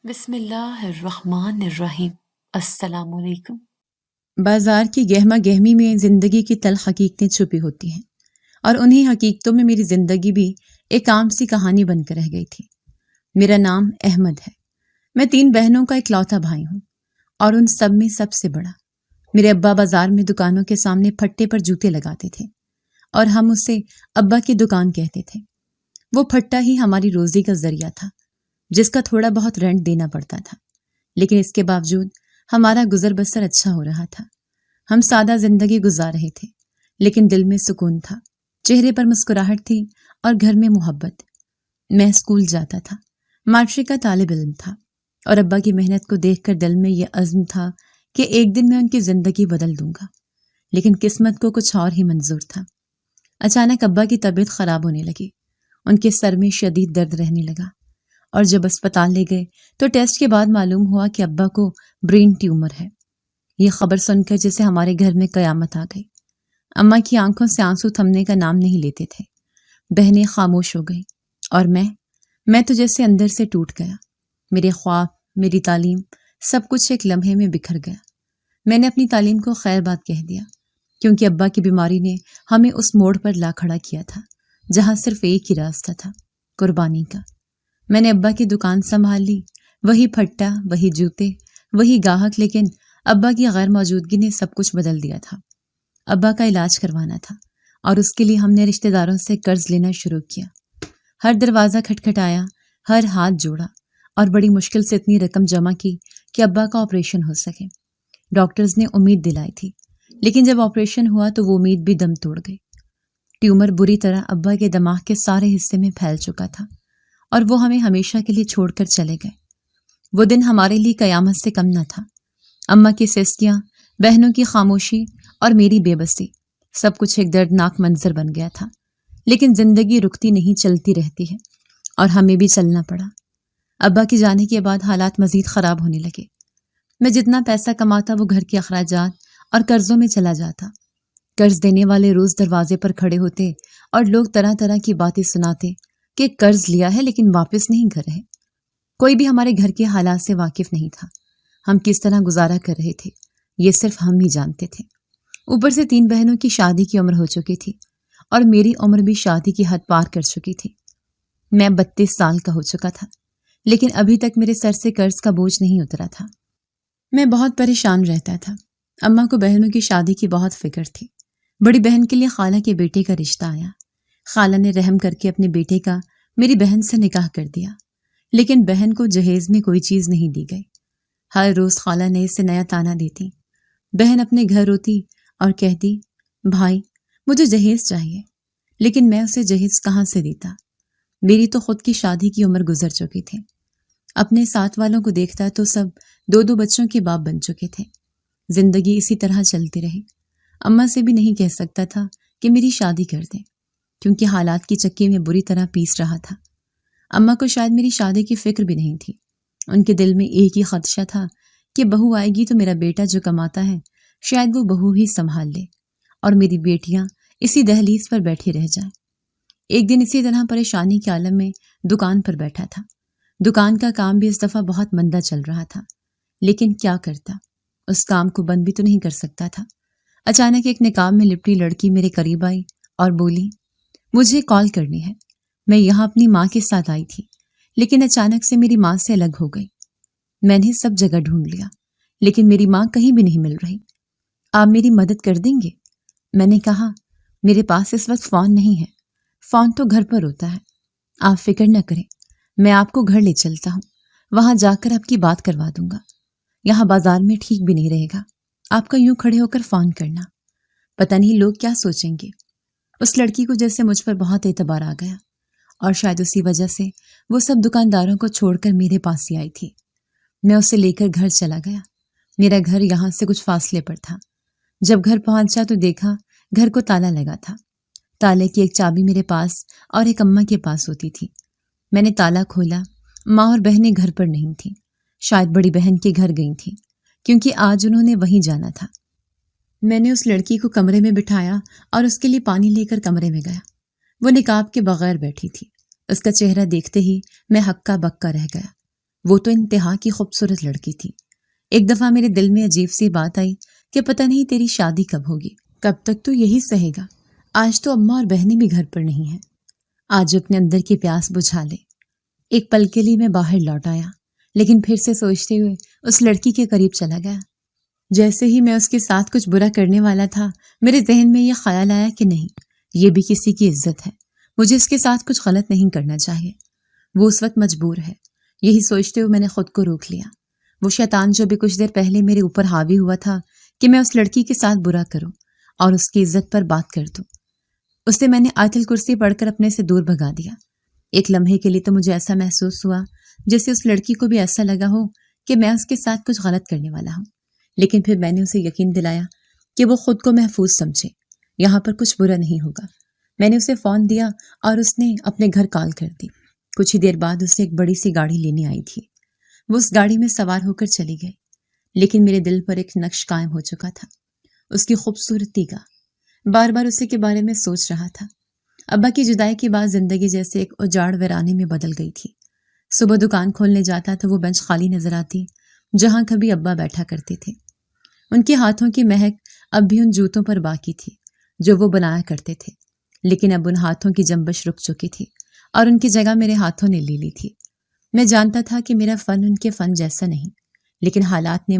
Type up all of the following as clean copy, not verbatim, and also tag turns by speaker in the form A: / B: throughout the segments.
A: بسم اللہ الرحمن الرحیم۔ السلام علیکم۔
B: بازار کی گہما گہمی میں زندگی کی تلخ حقیقتیں چھپی ہوتی ہیں، اور انہی حقیقتوں میں میری زندگی بھی ایک عام سی کہانی بن کر رہ گئی تھی۔ میرا نام احمد ہے۔ میں 3 بہنوں کا اکلوتا بھائی ہوں، اور ان سب میں سب سے بڑا۔ میرے ابا بازار میں دکانوں کے سامنے پھٹے پر جوتے لگاتے تھے، اور ہم اسے ابا کی دکان کہتے تھے۔ وہ پھٹا ہی ہماری روزی کا ذریعہ تھا، جس کا تھوڑا بہت رینٹ دینا پڑتا تھا، لیکن اس کے باوجود ہمارا گزر بسر اچھا ہو رہا تھا۔ ہم سادہ زندگی گزار رہے تھے، لیکن دل میں سکون تھا، چہرے پر مسکراہٹ تھی اور گھر میں محبت۔ میں اسکول جاتا تھا، میٹرک کا طالب علم تھا، اور ابا کی محنت کو دیکھ کر دل میں یہ عزم تھا کہ ایک دن میں ان کی زندگی بدل دوں گا، لیکن قسمت کو کچھ اور ہی منظور تھا۔ اچانک ابا کی طبیعت خراب ہونے لگی، ان کے سر میں شدید درد رہنے لگا، اور جب اسپتال لے گئے تو ٹیسٹ کے بعد معلوم ہوا کہ ابا کو برین ٹیومر ہے۔ یہ خبر سن کر جیسے ہمارے گھر میں قیامت آ گئی۔ اماں کی آنکھوں سے آنسو تھمنے کا نام نہیں لیتے تھے۔ بہنیں خاموش ہو گئی، اور میں تو جیسے اندر سے ٹوٹ گیا۔ میرے خواب، میری تعلیم، سب کچھ ایک لمحے میں بکھر گیا۔ میں نے اپنی تعلیم کو خیر بات کہہ دیا، کیونکہ ابا کی بیماری نے ہمیں اس موڑ پر لا کھڑا کیا تھا جہاں صرف ایک ہی راستہ تھا، قربانی کا۔ میں نے ابا کی دکان سنبھال لی، وہی پھٹا، وہی جوتے، وہی گاہک، لیکن ابا کی غیر موجودگی نے سب کچھ بدل دیا تھا۔ ابا کا علاج کروانا تھا، اور اس کے لیے ہم نے رشتہ داروں سے قرض لینا شروع کیا۔ ہر دروازہ کھٹکھٹایا، ہر ہاتھ جوڑا، اور بڑی مشکل سے اتنی رقم جمع کی کہ ابا کا آپریشن ہو سکے۔ ڈاکٹرز نے امید دلائی تھی، لیکن جب آپریشن ہوا تو وہ امید بھی دم توڑ گئی۔ ٹیومر بری طرح ابا کے دماغ کے سارے حصے میں پھیل چکا تھا، اور وہ ہمیں ہمیشہ کے لیے چھوڑ کر چلے گئے۔ وہ دن ہمارے لیے قیامت سے کم نہ تھا۔ اماں کی سسکیاں، بہنوں کی خاموشی، اور میری بے بسی، سب کچھ ایک دردناک منظر بن گیا تھا۔ لیکن زندگی رکتی نہیں، چلتی رہتی ہے، اور ہمیں بھی چلنا پڑا۔ ابا کے جانے کے بعد حالات مزید خراب ہونے لگے۔ میں جتنا پیسہ کماتا وہ گھر کے اخراجات اور قرضوں میں چلا جاتا۔ قرض دینے والے روز دروازے پر کھڑے ہوتے، اور لوگ طرح طرح کی باتیں سناتے کہ قرض لیا ہے لیکن واپس نہیں کر رہے۔ کوئی بھی ہمارے گھر کے حالات سے واقف نہیں تھا۔ ہم کس طرح گزارا کر رہے تھے یہ صرف ہم ہی جانتے تھے۔ اوپر سے 3 بہنوں کی شادی کی عمر ہو چکی تھی، اور میری عمر بھی شادی کی حد پار کر چکی تھی۔ میں 32 سال کا ہو چکا تھا، لیکن ابھی تک میرے سر سے قرض کا بوجھ نہیں اترا تھا۔ میں بہت پریشان رہتا تھا۔ اماں کو بہنوں کی شادی کی بہت فکر تھی۔ بڑی بہن کے لیے خالہ کے بیٹے کا رشتہ آیا۔ خالہ نے رحم کر کے اپنے بیٹے کا میری بہن سے نکاح کر دیا، لیکن بہن کو جہیز میں کوئی چیز نہیں دی گئی۔ ہر روز خالہ نئے سے نیا تانا دیتی۔ بہن اپنے گھر روتی اور کہتی، بھائی مجھے جہیز چاہیے، لیکن میں اسے جہیز کہاں سے دیتا؟ میری تو خود کی شادی کی عمر گزر چکی تھی۔ اپنے ساتھ والوں کو دیکھتا تو سب 2 بچوں کے باپ بن چکے تھے۔ زندگی اسی طرح چلتی رہی۔ اماں سے بھی نہیں کہہ سکتا تھا کہ میری شادی کر دیں، کیونکہ حالات کی چکی میں بری طرح پیس رہا تھا۔ اماں کو شاید میری شادی کی فکر بھی نہیں تھی۔ ان کے دل میں ایک ہی خدشہ تھا کہ بہو آئے گی تو میرا بیٹا جو کماتا ہے شاید وہ بہو ہی سنبھال لے، اور میری بیٹیاں اسی دہلیز پر بیٹھی رہ جائیں۔ ایک دن اسی طرح پریشانی کے عالم میں دکان پر بیٹھا تھا۔ دکان کا کام بھی اس دفعہ بہت مندہ چل رہا تھا، لیکن کیا کرتا، اس کام کو بند بھی تو نہیں کر سکتا تھا۔ اچانک ایک نقاب میں لپٹی لڑکی میرے قریب آئی اور بولی، مجھے کال کرنی ہے، میں یہاں اپنی ماں کے ساتھ آئی تھی، لیکن اچانک سے میری ماں سے الگ ہو گئی۔ میں نے سب جگہ ڈھونڈ لیا، لیکن میری ماں کہیں بھی نہیں مل رہی۔ آپ میری مدد کر دیں گے؟ میں نے کہا، میرے پاس اس وقت فون نہیں ہے، فون تو گھر پر ہوتا ہے۔ آپ فکر نہ کریں، میں آپ کو گھر لے چلتا ہوں، وہاں جا کر آپ کی بات کروا دوں گا۔ یہاں بازار میں ٹھیک بھی نہیں رہے گا آپ کا یوں کھڑے ہو کر فون کرنا، پتہ نہیں لوگ کیا سوچیں گے۔ اس لڑکی کو جیسے مجھ پر بہت اعتبار آ گیا، اور شاید اسی وجہ سے وہ سب دکانداروں کو چھوڑ کر میرے پاس ہی آئی تھی۔ میں اسے لے کر گھر چلا گیا۔ میرا گھر یہاں سے کچھ فاصلے پر تھا۔ جب گھر پہنچا تو دیکھا گھر کو تالا لگا تھا۔ تالے کی ایک چابی میرے پاس اور ایک اماں کے پاس ہوتی تھی۔ میں نے تالا کھولا، ماں اور بہنیں گھر پر نہیں تھیں، شاید بڑی بہن کے گھر گئی تھیں، کیونکہ آج انہوں نے وہیں جانا تھا۔ میں نے اس لڑکی کو کمرے میں بٹھایا اور اس کے لیے پانی لے کر کمرے میں گیا۔ وہ نقاب کے بغیر بیٹھی تھی۔ اس کا چہرہ دیکھتے ہی میں ہکا بکا رہ گیا۔ وہ تو انتہا کی خوبصورت لڑکی تھی۔ ایک دفعہ میرے دل میں عجیب سی بات آئی کہ پتہ نہیں تیری شادی کب ہوگی، کب تک تو یہی سہے گا۔ آج تو اماں اور بہنیں بھی گھر پر نہیں ہیں، آج اپنے اندر کی پیاس بجھا لے۔ ایک پل کے لیے میں باہر لوٹ آیا، لیکن پھر سے سوچتے ہوئے اس لڑکی کے قریب چلا گیا۔ جیسے ہی میں اس کے ساتھ کچھ برا کرنے والا تھا، میرے ذہن میں یہ خیال آیا کہ نہیں، یہ بھی کسی کی عزت ہے، مجھے اس کے ساتھ کچھ غلط نہیں کرنا چاہیے۔ وہ اس وقت مجبور ہے، یہی سوچتے ہوئے میں نے خود کو روک لیا۔ وہ شیطان جو بھی کچھ دیر پہلے میرے اوپر حاوی ہوا تھا کہ میں اس لڑکی کے ساتھ برا کروں اور اس کی عزت پر بات کر دوں، اسے میں نے آیت الکرسی پڑھ کر اپنے سے دور بھگا دیا۔ ایک لمحے کے لیے تو مجھے ایسا محسوس ہوا جیسے اس لڑکی کو بھی ایسا لگا ہو کہ میں اس کے ساتھ کچھ غلط کرنے والا ہوں، لیکن پھر میں نے اسے یقین دلایا کہ وہ خود کو محفوظ سمجھے، یہاں پر کچھ برا نہیں ہوگا۔ میں نے اسے فون دیا اور اس نے اپنے گھر کال کر دی۔ کچھ ہی دیر بعد اسے ایک بڑی سی گاڑی لینے آئی تھی۔ وہ اس گاڑی میں سوار ہو کر چلی گئی، لیکن میرے دل پر ایک نقش قائم ہو چکا تھا، اس کی خوبصورتی کا۔ بار بار اسی کے بارے میں سوچ رہا تھا۔ ابا کی جدائی کے بعد زندگی جیسے ایک اجاڑ ویرانے میں بدل گئی تھی۔ صبح دکان کھولنے جاتا تو وہ بینچ خالی نظر آتی جہاں کبھی ابا بیٹھا کرتے تھے۔ ان کے ہاتھوں کی مہک اب بھی ان جوتوں پر باقی تھی جو وہ بنایا کرتے تھے، لیکن اب ان ہاتھوں کی جنبش رک چکی تھی اور ان کی جگہ میرے ہاتھوں نے لے لی تھی۔ میں جانتا تھا کہ میرا فن ان کے فن جیسا نہیں، لیکن حالات نے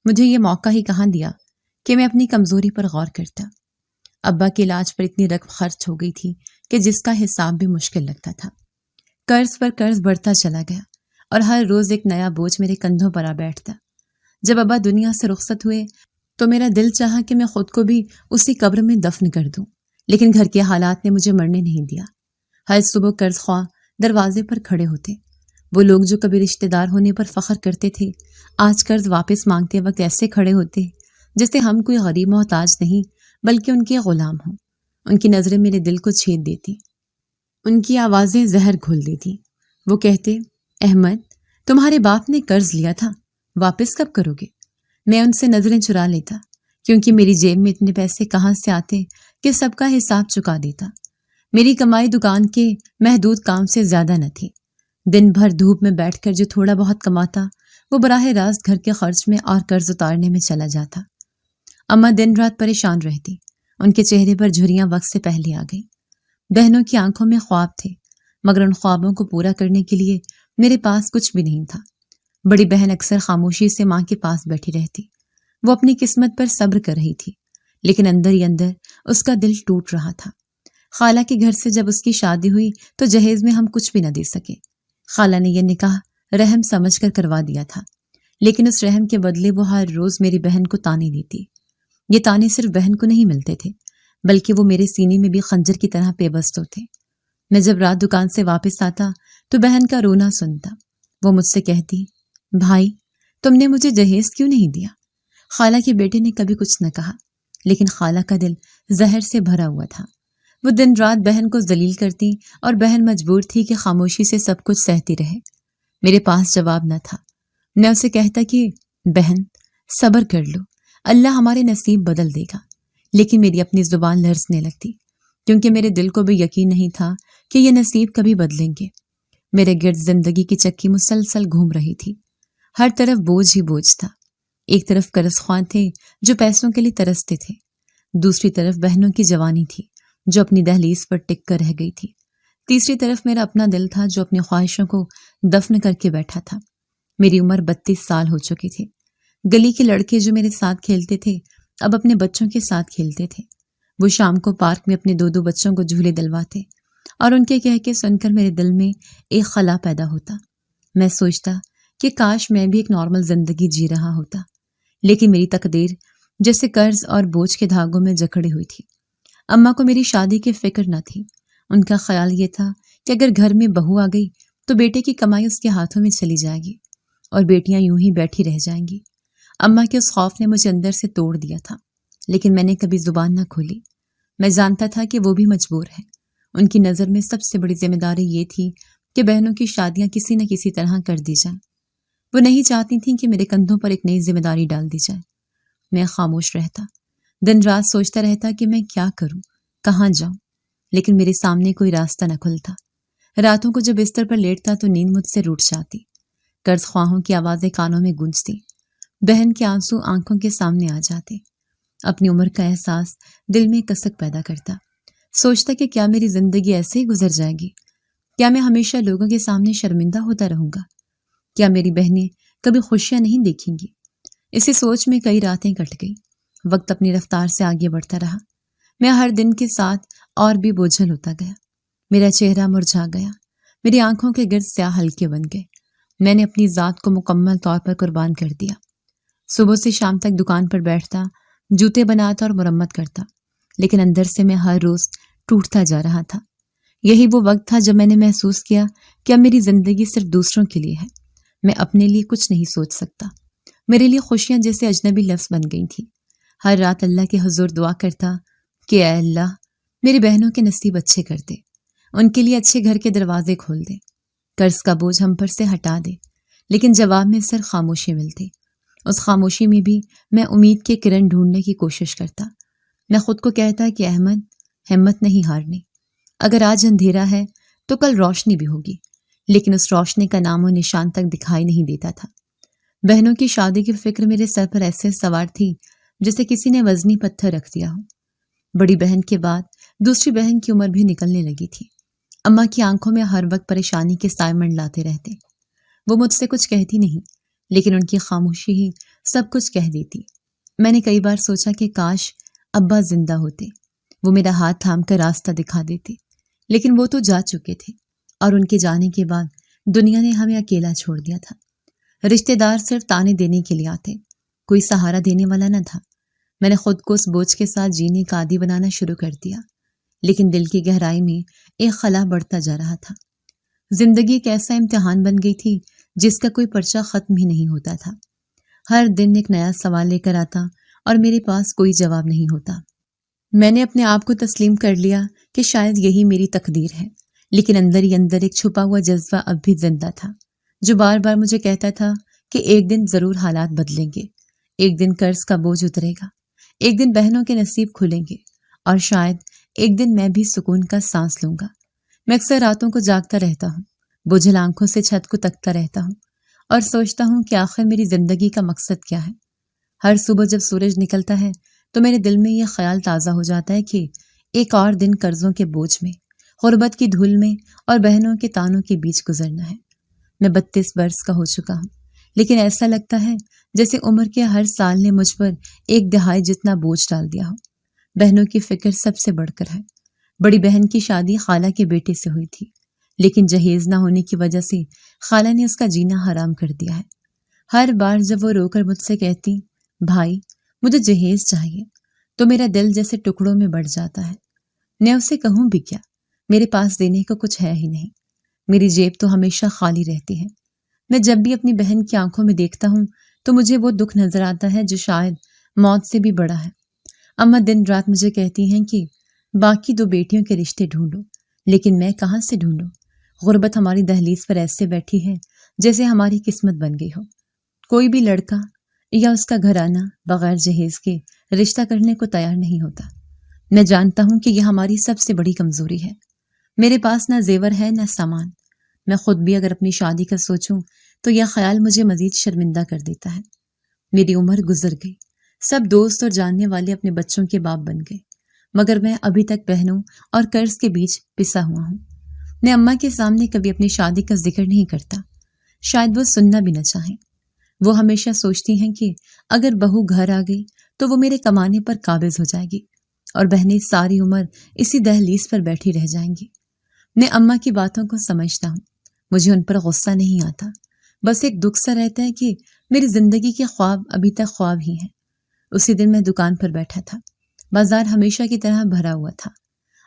B: مجھے یہ موقع ہی کہاں دیا کہ میں اپنی کمزوری پر غور کرتا۔ ابا کے علاج پر اتنی رقم خرچ ہو گئی تھی کہ جس کا حساب بھی مشکل لگتا تھا۔ قرض پر قرض بڑھتا چلا گیا اور ہر روز ایک نیا بوجھ میرے کندھوں پر آ بیٹھتا۔ جب ابا دنیا سے رخصت ہوئے تو میرا دل چاہا کہ میں خود کو بھی اسی قبر میں دفن کر دوں، لیکن گھر کے حالات نے مجھے مرنے نہیں دیا۔ ہر صبح قرض خواہ دروازے پر کھڑے ہوتے۔ وہ لوگ جو کبھی رشتہ دار ہونے پر فخر کرتے تھے، آج قرض واپس مانگتے وقت ایسے کھڑے ہوتے جیسے ہم کوئی غریب محتاج نہیں بلکہ ان کے غلام ہوں۔ ان کی نظریں میرے دل کو چھید دیتی، ان کی آوازیں زہر گھول دیتی۔ وہ کہتے، احمد، تمہارے باپ نے قرض لیا تھا، واپس کب کرو گے؟ میں ان سے نظریں چرا لیتا، کیونکہ میری جیب میں اتنے پیسے کہاں سے آتے کہ سب کا حساب چکا دیتا۔ میری کمائی دکان کے محدود کام سے زیادہ نہ تھی۔ دن بھر دھوپ میں بیٹھ کر جو تھوڑا بہت کماتا وہ براہ راست گھر کے خرچ میں اور قرض اتارنے میں چلا جاتا۔ اماں دن رات پریشان رہتی، ان کے چہرے پر جھریاں وقت سے پہلے آ گئی۔ بہنوں کی آنکھوں میں خواب تھے، مگر ان خوابوں کو پورا کرنے کے لیے میرے پاس کچھ بھی نہیں تھا۔ بڑی بہن اکثر خاموشی سے ماں کے پاس بیٹھی رہتی، وہ اپنی قسمت پر صبر کر رہی تھی، لیکن اندر ہی اندر اس کا دل ٹوٹ رہا تھا۔ خالہ کے گھر سے جب اس کی شادی ہوئی تو جہیز میں ہم کچھ بھی نہ دے سکے۔ خالہ نے یہ نکاح رحم سمجھ کر کروا دیا تھا، لیکن اس رحم کے بدلے وہ ہر روز میری بہن کو تانے دیتی۔ یہ تانے صرف بہن کو نہیں ملتے تھے، بلکہ وہ میرے سینے میں بھی خنجر کی طرح پیوست ہوتے۔ میں جب رات دکان سے واپس آتا تو بہن کا رونا سنتا۔ وہ مجھ سے کہتی، بھائی، تم نے مجھے جہیز کیوں نہیں دیا؟ خالہ کے بیٹے نے کبھی کچھ نہ کہا، لیکن خالہ کا دل زہر سے بھرا ہوا تھا۔ وہ دن رات بہن کو ذلیل کرتی اور بہن مجبور تھی کہ خاموشی سے سب کچھ سہتی رہے۔ میرے پاس جواب نہ تھا۔ میں اسے کہتا کہ بہن، صبر کر لو، اللہ ہمارے نصیب بدل دے گا، لیکن میری اپنی زبان لرزنے لگتی، کیونکہ میرے دل کو بھی یقین نہیں تھا کہ یہ نصیب کبھی بدلیں گے۔ میرے گرد زندگی کی چکی مسلسل گھوم رہی تھی، ہر طرف بوجھ ہی بوجھ تھا۔ ایک طرف قرض خواہ تھے جو پیسوں کے لیے ترستے تھے، دوسری طرف بہنوں کی جوانی تھی جو اپنی دہلیز پر ٹک کر رہ گئی تھی، تیسری طرف میرا اپنا دل تھا جو اپنی خواہشوں کو دفن کر کے بیٹھا تھا۔ میری عمر 32 سال ہو چکی تھی۔ گلی کے لڑکے جو میرے ساتھ کھیلتے تھے اب اپنے بچوں کے ساتھ کھیلتے تھے۔ وہ شام کو پارک میں اپنے 2 بچوں کو جھولے دلواتے اور ان کے کہہ کے سن کر میرے دل میں ایک خلا پیدا ہوتا۔ میں سوچتا کہ کاش میں بھی ایک نارمل زندگی جی رہا ہوتا، لیکن میری تقدیر جیسے قرض اور بوجھ کے دھاگوں میں جکڑی ہوئی تھی۔ اماں کو میری شادی کی فکر نہ تھی، ان کا خیال یہ تھا کہ اگر گھر میں بہو آ گئی تو بیٹے کی کمائی اس کے ہاتھوں میں چلی جائے گی اور بیٹیاں یوں ہی بیٹھی رہ جائیں گی۔ اماں کے اس خوف نے مجھے اندر سے توڑ دیا تھا، لیکن میں نے کبھی زبان نہ کھولی۔ میں جانتا تھا کہ وہ بھی مجبور ہے۔ ان کی نظر میں سب سے بڑی ذمہ داری یہ تھی کہ بہنوں کی شادیاں کسی نہ کسی طرح کر دی جائیں۔ وہ نہیں چاہتی تھیں کہ میرے کندھوں پر ایک نئی ذمہ داری ڈال دی جائے۔ میں خاموش رہتا، دن رات سوچتا رہتا کہ میں کیا کروں، کہاں جاؤں، لیکن میرے سامنے کوئی راستہ نہ کھلتا۔ راتوں کو جب بستر پر لیٹتا تو نیند مجھ سے روٹ جاتی۔ قرض خواہوں کی آوازیں کانوں میں گونجتی، بہن کے آنسو آنکھوں کے سامنے آ جاتے۔ اپنی عمر کا احساس دل میں کسک پیدا کرتا، سوچتا کہ کیا میری زندگی ایسے ہی گزر جائے گی؟ کیا میں ہمیشہ لوگوں کے سامنے شرمندہ ہوتا رہوں گا؟ کیا میری بہنیں کبھی خوشیاں نہیں دیکھیں گی؟ اسی سوچ میں کئی راتیں کٹ گئی۔ وقت اپنی رفتار سے آگے بڑھتا رہا، میں ہر دن کے ساتھ اور بھی بوجھل ہوتا گیا۔ میرا چہرہ مرجھا گیا، میری آنکھوں کے گرد سیاہ حلقے بن گئے۔ میں نے اپنی ذات کو مکمل طور پر قربان کر دیا۔ صبح سے شام تک دکان پر بیٹھتا، جوتے بناتا اور مرمت کرتا، لیکن اندر سے میں ہر روز ٹوٹتا جا رہا تھا۔ یہی وہ وقت تھا جب میں نے محسوس کیا کہ اب میری زندگی صرف دوسروں کے لیے ہے، میں اپنے لیے کچھ نہیں سوچ سکتا۔ میرے لیے خوشیاں جیسے اجنبی لفظ بن گئی تھیں۔ ہر رات اللہ کے حضور دعا کرتا کہ اے اللہ، میری بہنوں کے نصیب اچھے کر دے، ان کے لیے اچھے گھر کے دروازے کھول دے، قرض کا بوجھ ہم پر سے ہٹا دے۔ لیکن جواب میں صرف خاموشی ملتی۔ اس خاموشی میں بھی میں امید کے کرن ڈھونڈنے کی کوشش کرتا۔ میں خود کو کہتا کہ احمد، ہمت نہیں ہارنی، اگر آج اندھیرا ہے تو کل روشنی بھی ہوگی۔ لیکن اس روشنی کا نام و نشان تک دکھائی نہیں دیتا تھا۔ بہنوں کی شادی کی فکر میرے سر پر ایسے سوار تھی جیسے کسی نے وزنی پتھر رکھ دیا ہو۔ بڑی بہن کے بعد دوسری بہن کی عمر بھی نکلنے لگی تھی۔ اماں کی آنکھوں میں ہر وقت پریشانی کے سائے منڈلاتے رہتے۔ وہ مجھ سے کچھ کہتی نہیں، لیکن ان کی خاموشی ہی سب کچھ کہہ دیتی۔ میں نے کئی بار سوچا کہ کاش ابا زندہ ہوتے، وہ میرا ہاتھ تھام کر راستہ دکھا دیتے، لیکن وہ تو جا چکے تھے، اور ان کے جانے کے بعد دنیا نے ہمیں اکیلا چھوڑ دیا تھا۔ رشتہ دار صرف تانے دینے کے لیے آتے، کوئی سہارا دینے والا نہ تھا۔ میں نے خود کو اس بوجھ کے ساتھ جینے کا عادی بنانا شروع کر دیا، لیکن دل کی گہرائی میں ایک خلا بڑھتا جا رہا تھا۔ زندگی ایک ایسا امتحان بن گئی تھی جس کا کوئی پرچہ ختم ہی نہیں ہوتا تھا۔ ہر دن ایک نیا سوال لے کر آتا اور میرے پاس کوئی جواب نہیں ہوتا۔ میں نے اپنے آپ کو تسلیم کر لیا کہ شاید یہی میری تقدیر ہے، لیکن اندر ہی اندر ایک چھپا ہوا جذبہ اب بھی زندہ تھا، جو بار بار مجھے کہتا تھا کہ ایک دن ضرور حالات بدلیں گے، ایک دن قرض کا بوجھ اترے گا، ایک دن بہنوں کے نصیب کھلیں گے، اور شاید ایک دن میں بھی سکون کا سانس لوں گا۔ میں اکثر راتوں کو جاگتا رہتا ہوں، بجھل آنکھوں سے چھت کو تکتا رہتا ہوں اور سوچتا ہوں کہ آخر میری زندگی کا مقصد کیا ہے۔ ہر صبح جب سورج نکلتا ہے تو میرے دل میں یہ خیال تازہ ہو جاتا ہے کہ ایک اور دن قرضوں کے بوجھ میں، غربت کی دھول میں اور بہنوں کے تانوں کے بیچ گزرنا ہے۔ میں 32 برس کا ہو چکا ہوں، لیکن ایسا لگتا ہے جیسے عمر کے ہر سال نے مجھ پر ایک دہائی جتنا بوجھ ڈال دیا ہو۔ بہنوں کی فکر سب سے بڑھ کر ہے۔ بڑی بہن کی شادی خالہ کے بیٹے سے ہوئی تھی، لیکن جہیز نہ ہونے کی وجہ سے خالہ نے اس کا جینا حرام کر دیا ہے۔ ہر بار جب وہ رو کر مجھ سے کہتی بھائی مجھے جہیز چاہیے، تو میرا دل جیسے ٹکڑوں میں بڑھ جاتا ہے۔ میں اسے کہوں بھی کیا، میرے پاس دینے کو کچھ ہے ہی نہیں، میری جیب تو ہمیشہ خالی رہتی ہے۔ میں جب بھی اپنی بہن کی آنکھوں میں دیکھتا ہوں تو مجھے وہ دکھ نظر آتا ہے جو شاید موت سے بھی بڑا ہے۔ اماں دن رات مجھے کہتی ہیں کہ باقی 2 بیٹیوں کے رشتے ڈھونڈو، لیکن میں کہاں سے ڈھونڈوں؟ غربت ہماری دہلیز پر ایسے بیٹھی ہے جیسے ہماری قسمت بن گئی ہو۔ کوئی بھی لڑکا یا اس کا گھرانہ بغیر جہیز کے رشتہ کرنے کو تیار نہیں ہوتا۔ میں جانتا ہوں کہ یہ ہماری سب سے بڑی کمزوری ہے۔ میرے پاس نہ زیور ہے نہ سامان۔ میں خود بھی اگر اپنی شادی کا سوچوں تو یہ خیال مجھے مزید شرمندہ کر دیتا ہے۔ میری عمر گزر گئی، سب دوست اور جاننے والے اپنے بچوں کے باپ بن گئے، مگر میں ابھی تک بہنوں اور قرض کے بیچ پسا ہوا ہوں۔ میں اماں کے سامنے کبھی اپنی شادی کا ذکر نہیں کرتا، شاید وہ سننا بھی نہ چاہیں۔ وہ ہمیشہ سوچتی ہیں کہ اگر بہو گھر آ گئی تو وہ میرے کمانے پر قابض ہو جائے گی اور بہنیں ساری عمر اسی دہلیز پر بیٹھی رہ جائیں گی۔ میں اماں کی باتوں کو سمجھتا ہوں، مجھے ان پر غصہ نہیں آتا، بس ایک دکھ سا رہتا ہے کہ میری زندگی کے خواب ابھی تک خواب ہی ہیں۔ اسی دن میں دکان پر بیٹھا تھا، بازار ہمیشہ کی طرح بھرا ہوا تھا،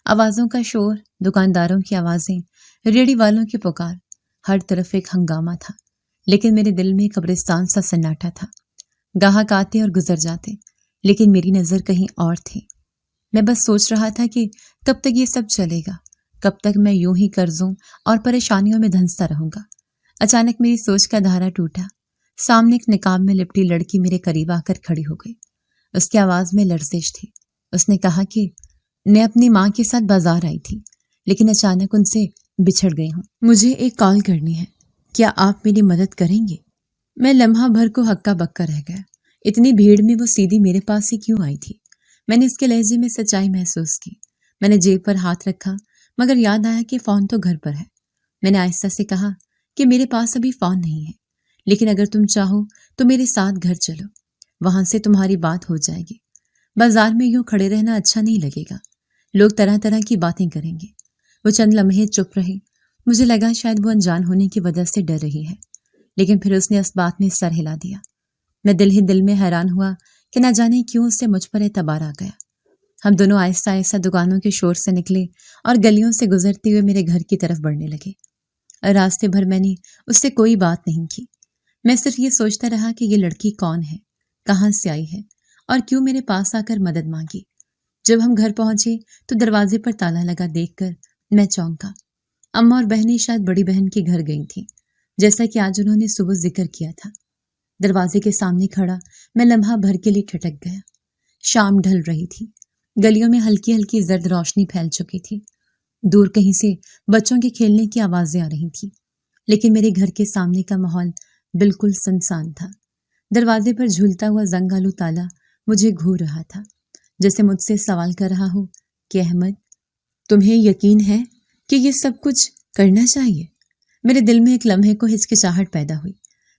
B: آوازوں کا شور، دکانداروں کی آوازیں، ریڑھی والوں کی پکار، ہر طرف ایک ہنگامہ تھا، لیکن میرے دل میں قبرستان سا سناٹا تھا۔ گاہک آتے اور گزر جاتے، لیکن میری نظر کہیں اور تھی۔ میں بس سوچ رہا تھا کہ کب تک یہ سب چلے گا، کب تک میں یوں ہی قرضوں اور پریشانیوں میں دھنستا رہوں گا۔ اچانک میری سوچ کا دھارا ٹوٹا، سامنے ایک نقاب میں لپٹی لڑکی میرے قریب آ کر کھڑی ہو گئی۔ اس کی آواز میں لرزش تھی۔ اس نے کہا کہ میں اپنی ماں کے ساتھ بازار آئی تھی، لیکن اچانک ان سے بچھڑ گئی ہوں، مجھے ایک کال کرنی ہے۔ کیا آپ میری مدد کریں گے؟ میں لمحہ بھر کو ہکا بکا رہ گیا. اتنی بھیڑ میں وہ سیدھی میرے پاس ہی کیوں آئی تھی؟ میں نے اس کے لہجے میں سچائی محسوس کی. میں نے جیب پر ہاتھ رکھا مگر یاد آیا کہ فون تو گھر پر ہے. میں نے آہستہ سے کہا کہ میرے پاس ابھی فون نہیں ہے، لیکن اگر تم چاہو تو میرے ساتھ گھر چلو، وہاں سے تمہاری بات ہو جائے گی. بازار میں یوں کھڑے رہنا اچھا نہیں لگے گا، لوگ طرح طرح کی باتیں کریں گے. وہ چند لمحے چپ رہی. مجھے لگا شاید وہ انجان ہونے کی وجہ سے ڈر رہی ہے، لیکن پھر اس نے اس بات میں سر ہلا دیا. میں دل ہی دل میں حیران ہوا کہ نہ جانے کیوں اس سے مجھ پر اعتبار آ گیا. ہم دونوں آہستہ آہستہ دکانوں کے شور سے نکلے اور گلیوں سے گزرتے ہوئے میرے گھر کی طرف بڑھنے لگے. راستے بھر میں نے اس سے کوئی بات نہیں کی. میں صرف یہ سوچتا رہا کہ یہ لڑکی کون ہے، کہاں سے آئی ہے اور کیوں میرے پاس آ کر مدد مانگی. جب ہم گھر پہنچے تو دروازے پر تالا لگا دیکھ کر میں چونکا. اماں اور بہنیں شاید بڑی بہن کے گھر گئی تھیں، جیسا کہ آج انہوں نے صبح ذکر کیا تھا. دروازے کے سامنے کھڑا میں لمحہ بھر کے لیے ٹھٹک گیا. شام ڈھل رہی تھی. گلیوں میں ہلکی ہلکی زرد روشنی پھیل چکی تھی. دور کہیں سے بچوں کے کھیلنے کی آوازیں آ رہی تھیں، لیکن میرے گھر کے سامنے کا ماحول بالکل سنسان تھا. دروازے پر جھولتا ہوا زنگالو تالا مجھے گھور رہا تھا، جیسے مجھ سے سوال کر رہا ہو کہ احمد، تمہیں یقین ہے کہ یہ سب کچھ کرنا چاہیے؟ میرے دل میں ایک لمحے کو ہچکچاہٹ پیدا ہوئی.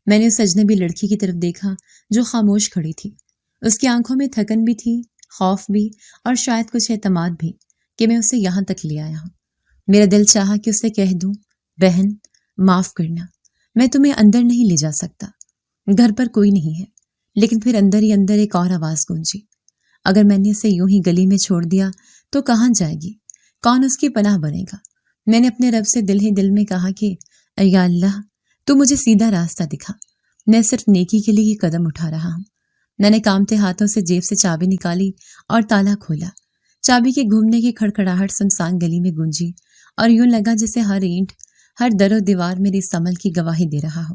B: میں نے اس اجنبی لڑکی کی طرف دیکھا جو خاموش کھڑی تھی. اس کی آنکھوں میں تھکن بھی تھی، خوف بھی، اور شاید کچھ اعتماد بھی کہ میں اسے یہاں تک لے آیا ہوں. میرا دل چاہا کہ اسے کہہ دوں، بہن معاف کرنا، میں تمہیں اندر نہیں لے جا سکتا، گھر پر کوئی نہیں ہے. لیکن پھر اندر ہی اندر ایک اور آواز گونجی، اگر میں نے اسے یوں ہی گلی میں چھوڑ دیا تو کہاں جائے گی؟ کون اس کی پناہ بنے گا؟ میں نے اپنے رب سے دل ہی دل میں کہا کہ یا اللہ، تو مجھے سیدھا راستہ دکھا، میں صرف نیکی کے لیے یہ قدم اٹھا رہا ہوں. میں نے کامتے ہاتھوں سے جیب سے چابی نکالی اور تالا کھولا. چابی کے گھومنے کی کھڑکھڑاہٹ سنسان گلی میں گونجی اور یوں لگا جیسے ہر اینٹ، ہر در و دیوار میری اس عمل کی گواہی دے رہا ہو.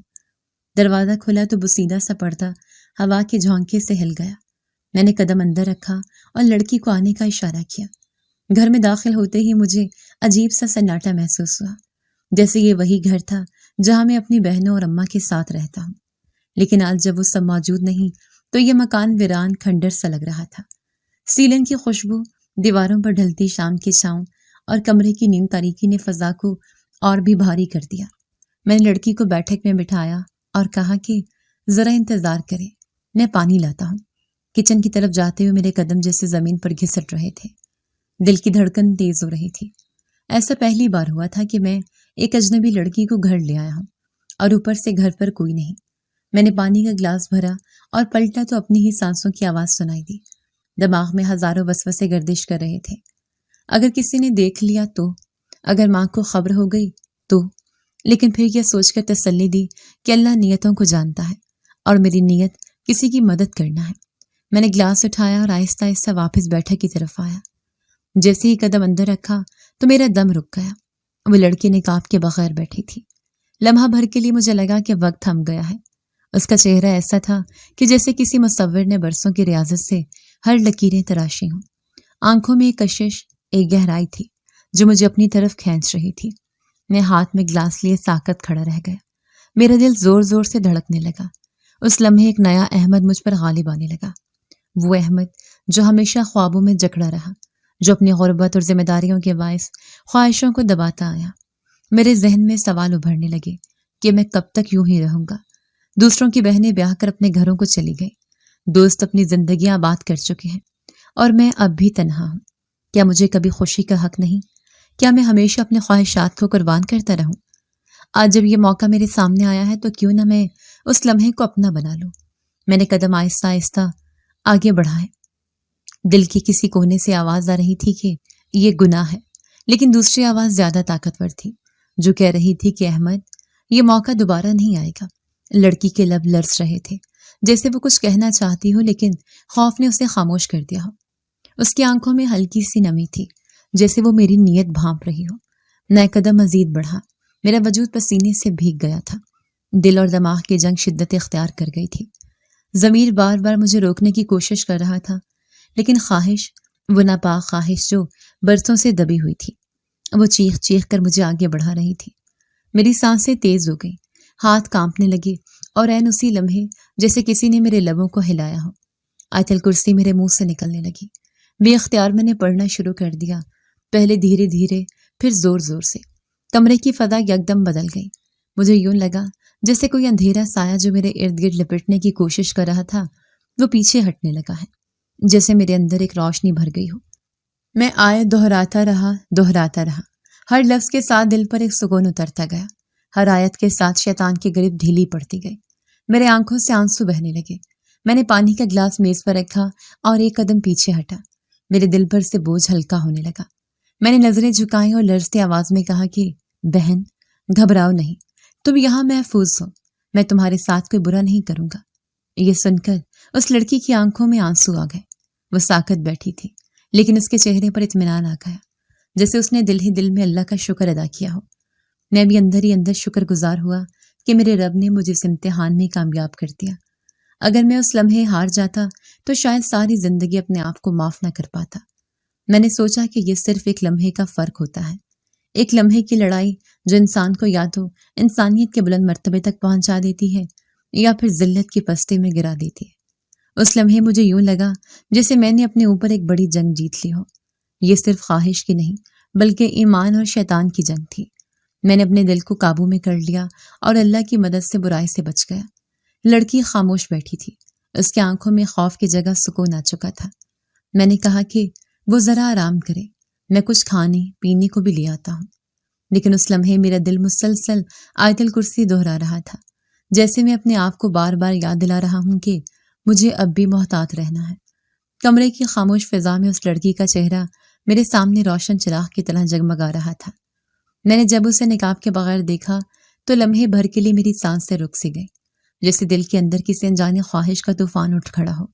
B: دروازہ کھلا تو بوسیدہ سا پردہ ہوا کے جھونکے سے ہل گیا. میں نے قدم اندر رکھا اور لڑکی کو آنے کا اشارہ کیا. گھر میں داخل ہوتے ہی مجھے عجیب سا سناٹا محسوس ہوا، جیسے یہ وہی گھر تھا جہاں میں اپنی بہنوں اور اماں کے ساتھ رہتا ہوں. لیکن آج جب وہ سب موجود نہیں تو یہ مکان ویران کھنڈر سا لگ رہا تھا. سیلن کی خوشبو، دیواروں پر ڈھلتی شام کی چھاؤں اور کمرے کی نیم تاریکی نے فضا کو اور بھی بھاری کر دیا. میں نے لڑکی کو بیٹھک میں بٹھایا اور کہا کہ ذرا انتظار کرے، میں پانی لاتا ہوں. کچن کی طرف جاتے ہوئے میرے قدم جیسے زمین پر گھسٹ رہے تھے. دل کی دھڑکن تیز ہو رہی تھی. ایسا پہلی بار ہوا تھا کہ میں ایک اجنبی لڑکی کو گھر لے آیا ہوں اور اوپر سے گھر پر کوئی نہیں. میں نے پانی کا گلاس بھرا اور پلٹا تو اپنی ہی سانسوں کی آواز سنائی دی. دماغ میں ہزاروں وسوسے گردش کر رہے تھے. اگر کسی نے دیکھ لیا تو، اگر ماں کو خبر ہو گئی تو. لیکن پھر یہ سوچ کر تسلی دی کہ اللہ نیتوں کو جانتا ہے اور میری نیت کسی کی مدد کرنا ہے. میں نے گلاس اٹھایا اور آہستہ آہستہ واپس بیٹھک کی طرف آیا. جیسے ہی قدم اندر رکھا تو میرا دم رک گیا. وہ لڑکی نقاب کے بغیر بیٹھی تھی. لمحہ بھر کے لیے مجھے لگا کہ وقت تھم گیا ہے. اس کا چہرہ ایسا تھا کہ جیسے کسی مصور نے برسوں کی ریاضت سے ہر لکیریں تراشی ہوں. آنکھوں میں ایک کشش، ایک گہرائی تھی جو مجھے اپنی طرف کھینچ رہی تھی. میں ہاتھ میں گلاس لیے ساکت کھڑا رہ گیا. میرا دل زور زور سے دھڑکنے لگا. اس لمحے ایک نیا احمد مجھ پر غالب آنے لگا. وہ احمد جو ہمیشہ خوابوں میں جکڑا رہا، جو اپنی غربت اور ذمہ داریوں کے باعث خواہشوں کو دباتا آیا. میرے ذہن میں سوال ابھرنے لگے کہ میں کب تک یوں ہی رہوں گا. دوسروں کی بہنیں بیاہ کر اپنے گھروں کو چلی گئیں، دوست اپنی زندگیاں آباد کر چکے ہیں، اور میں اب بھی تنہا ہوں. کیا مجھے کبھی خوشی کا حق نہیں؟ کیا میں ہمیشہ اپنے خواہشات کو قربان کرتا رہوں؟ آج جب یہ موقع میرے سامنے آیا ہے تو کیوں نہ میں اس لمحے کو اپنا بنا لوں. میں نے قدم آہستہ آہستہ آگے بڑھائے. دل کی کسی کونے سے آواز آ رہی تھی کہ یہ گناہ ہے، لیکن دوسری آواز زیادہ طاقتور تھی جو کہہ رہی تھی کہ احمد، یہ موقع دوبارہ نہیں آئے گا. لڑکی کے لب لرز رہے تھے جیسے وہ کچھ کہنا چاہتی ہو لیکن خوف نے اسے خاموش کر دیا ہو. اس کی آنکھوں میں ہلکی سی نمی تھی جیسے وہ میری نیت بھانپ رہی ہو. میں قدم مزید بڑھا. میرا وجود پسینے سے بھیگ گیا تھا. دل اور دماغ کی جنگ شدت اختیار کر گئی تھی. ضمیر بار بار مجھے روکنے کی کوشش کر رہا تھا، لیکن خواہش، وہ ناپاک خواہش جو برسوں سے دبی ہوئی تھی، وہ چیخ چیخ کر مجھے آگے بڑھا رہی تھی. میری سانسیں تیز ہو گئیں. ہاتھ کانپنے لگے اور عین اسی لمحے جیسے کسی نے میرے لبوں کو ہلایا ہو آیت الکرسی میرے منہ سے نکلنے لگی۔ بے اختیار میں نے پڑھنا شروع کر دیا، پہلے دھیرے دھیرے، پھر زور زور سے۔ کمرے کی فضا یکدم بدل گئی۔ مجھے یوں لگا جیسے کوئی اندھیرا سایہ جو میرے ارد گرد لپٹنے کی کوشش کر رہا تھا وہ پیچھے ہٹنے لگا ہے، جیسے میرے اندر ایک روشنی بھر گئی ہو۔ میں آیت دہراتا رہا، ہر لفظ کے ساتھ دل پر ایک سکون اترتا گیا، ہر آیت کے ساتھ شیطان کی گرفت ڈھیلی پڑتی گئی۔ میرے آنکھوں سے آنسو بہنے لگے۔ میں نے پانی کا گلاس میز پر رکھا اور ایک قدم پیچھے ہٹا۔ میرے دل پر سے بوجھ ہلکا ہونے لگا۔ میں نے نظریں جھکائیں اور لرزتی آواز میں کہا کہ بہن، گھبراؤ نہیں، تم یہاں محفوظ ہو، میں تمہارے ساتھ کوئی برا نہیں کروں گا۔ یہ سن کر اس لڑکی کی آنکھوں میں آنسو آ گئے۔ وہ ساکت بیٹھی تھی، لیکن اس کے چہرے پر اطمینان آ گیا، جیسے اس نے دل ہی دل میں اللہ کا شکر ادا کیا ہو۔ میں بھی اندر ہی اندر شکر گزار ہوا کہ میرے رب نے مجھے اس امتحان میں کامیاب کر دیا۔ اگر میں اس لمحے ہار جاتا تو شاید ساری زندگی اپنے آپ کو معاف نہ کر پاتا۔ میں نے سوچا کہ یہ صرف ایک لمحے کا فرق ہوتا ہے، ایک لمحے کی لڑائی جو انسان کو یا تو انسانیت کے بلند مرتبے تک پہنچا دیتی ہے یا پھر ذلت کی پستی میں گرا دیتی ہے۔ اس لمحے مجھے یوں لگا جیسے میں نے اپنے اوپر ایک بڑی جنگ جیت لی ہو۔ یہ صرف خواہش کی نہیں بلکہ ایمان اور شیطان کی جنگ تھی۔ میں نے اپنے دل کو قابو میں کر لیا اور اللہ کی مدد سے برائی سے بچ گیا۔ لڑکی خاموش بیٹھی تھی، اس کے آنکھوں میں خوف کی جگہ سکون آ چکا تھا۔ میں نے کہا کہ وہ ذرا آرام کرے، میں کچھ کھانے پینے کو بھی لے آتا ہوں۔ لیکن اس لمحے میرا دل مسلسل آیت الکرسی دہرا رہا تھا، جیسے میں اپنے آپ کو بار بار یاد دلا رہا ہوں کہ مجھے اب بھی محتاط رہنا ہے۔ کمرے کی خاموش فضا میں اس لڑکی کا چہرہ میرے سامنے روشن چراغ کی طرح جگمگا رہا تھا۔ میں نے جب اسے نقاب کے بغیر دیکھا تو لمحے بھر کے لیے میری سانس سے رک سی گئی، جیسے دل کے اندر کسی انجانی خواہش کا طوفان اٹھ کھڑا ہو۔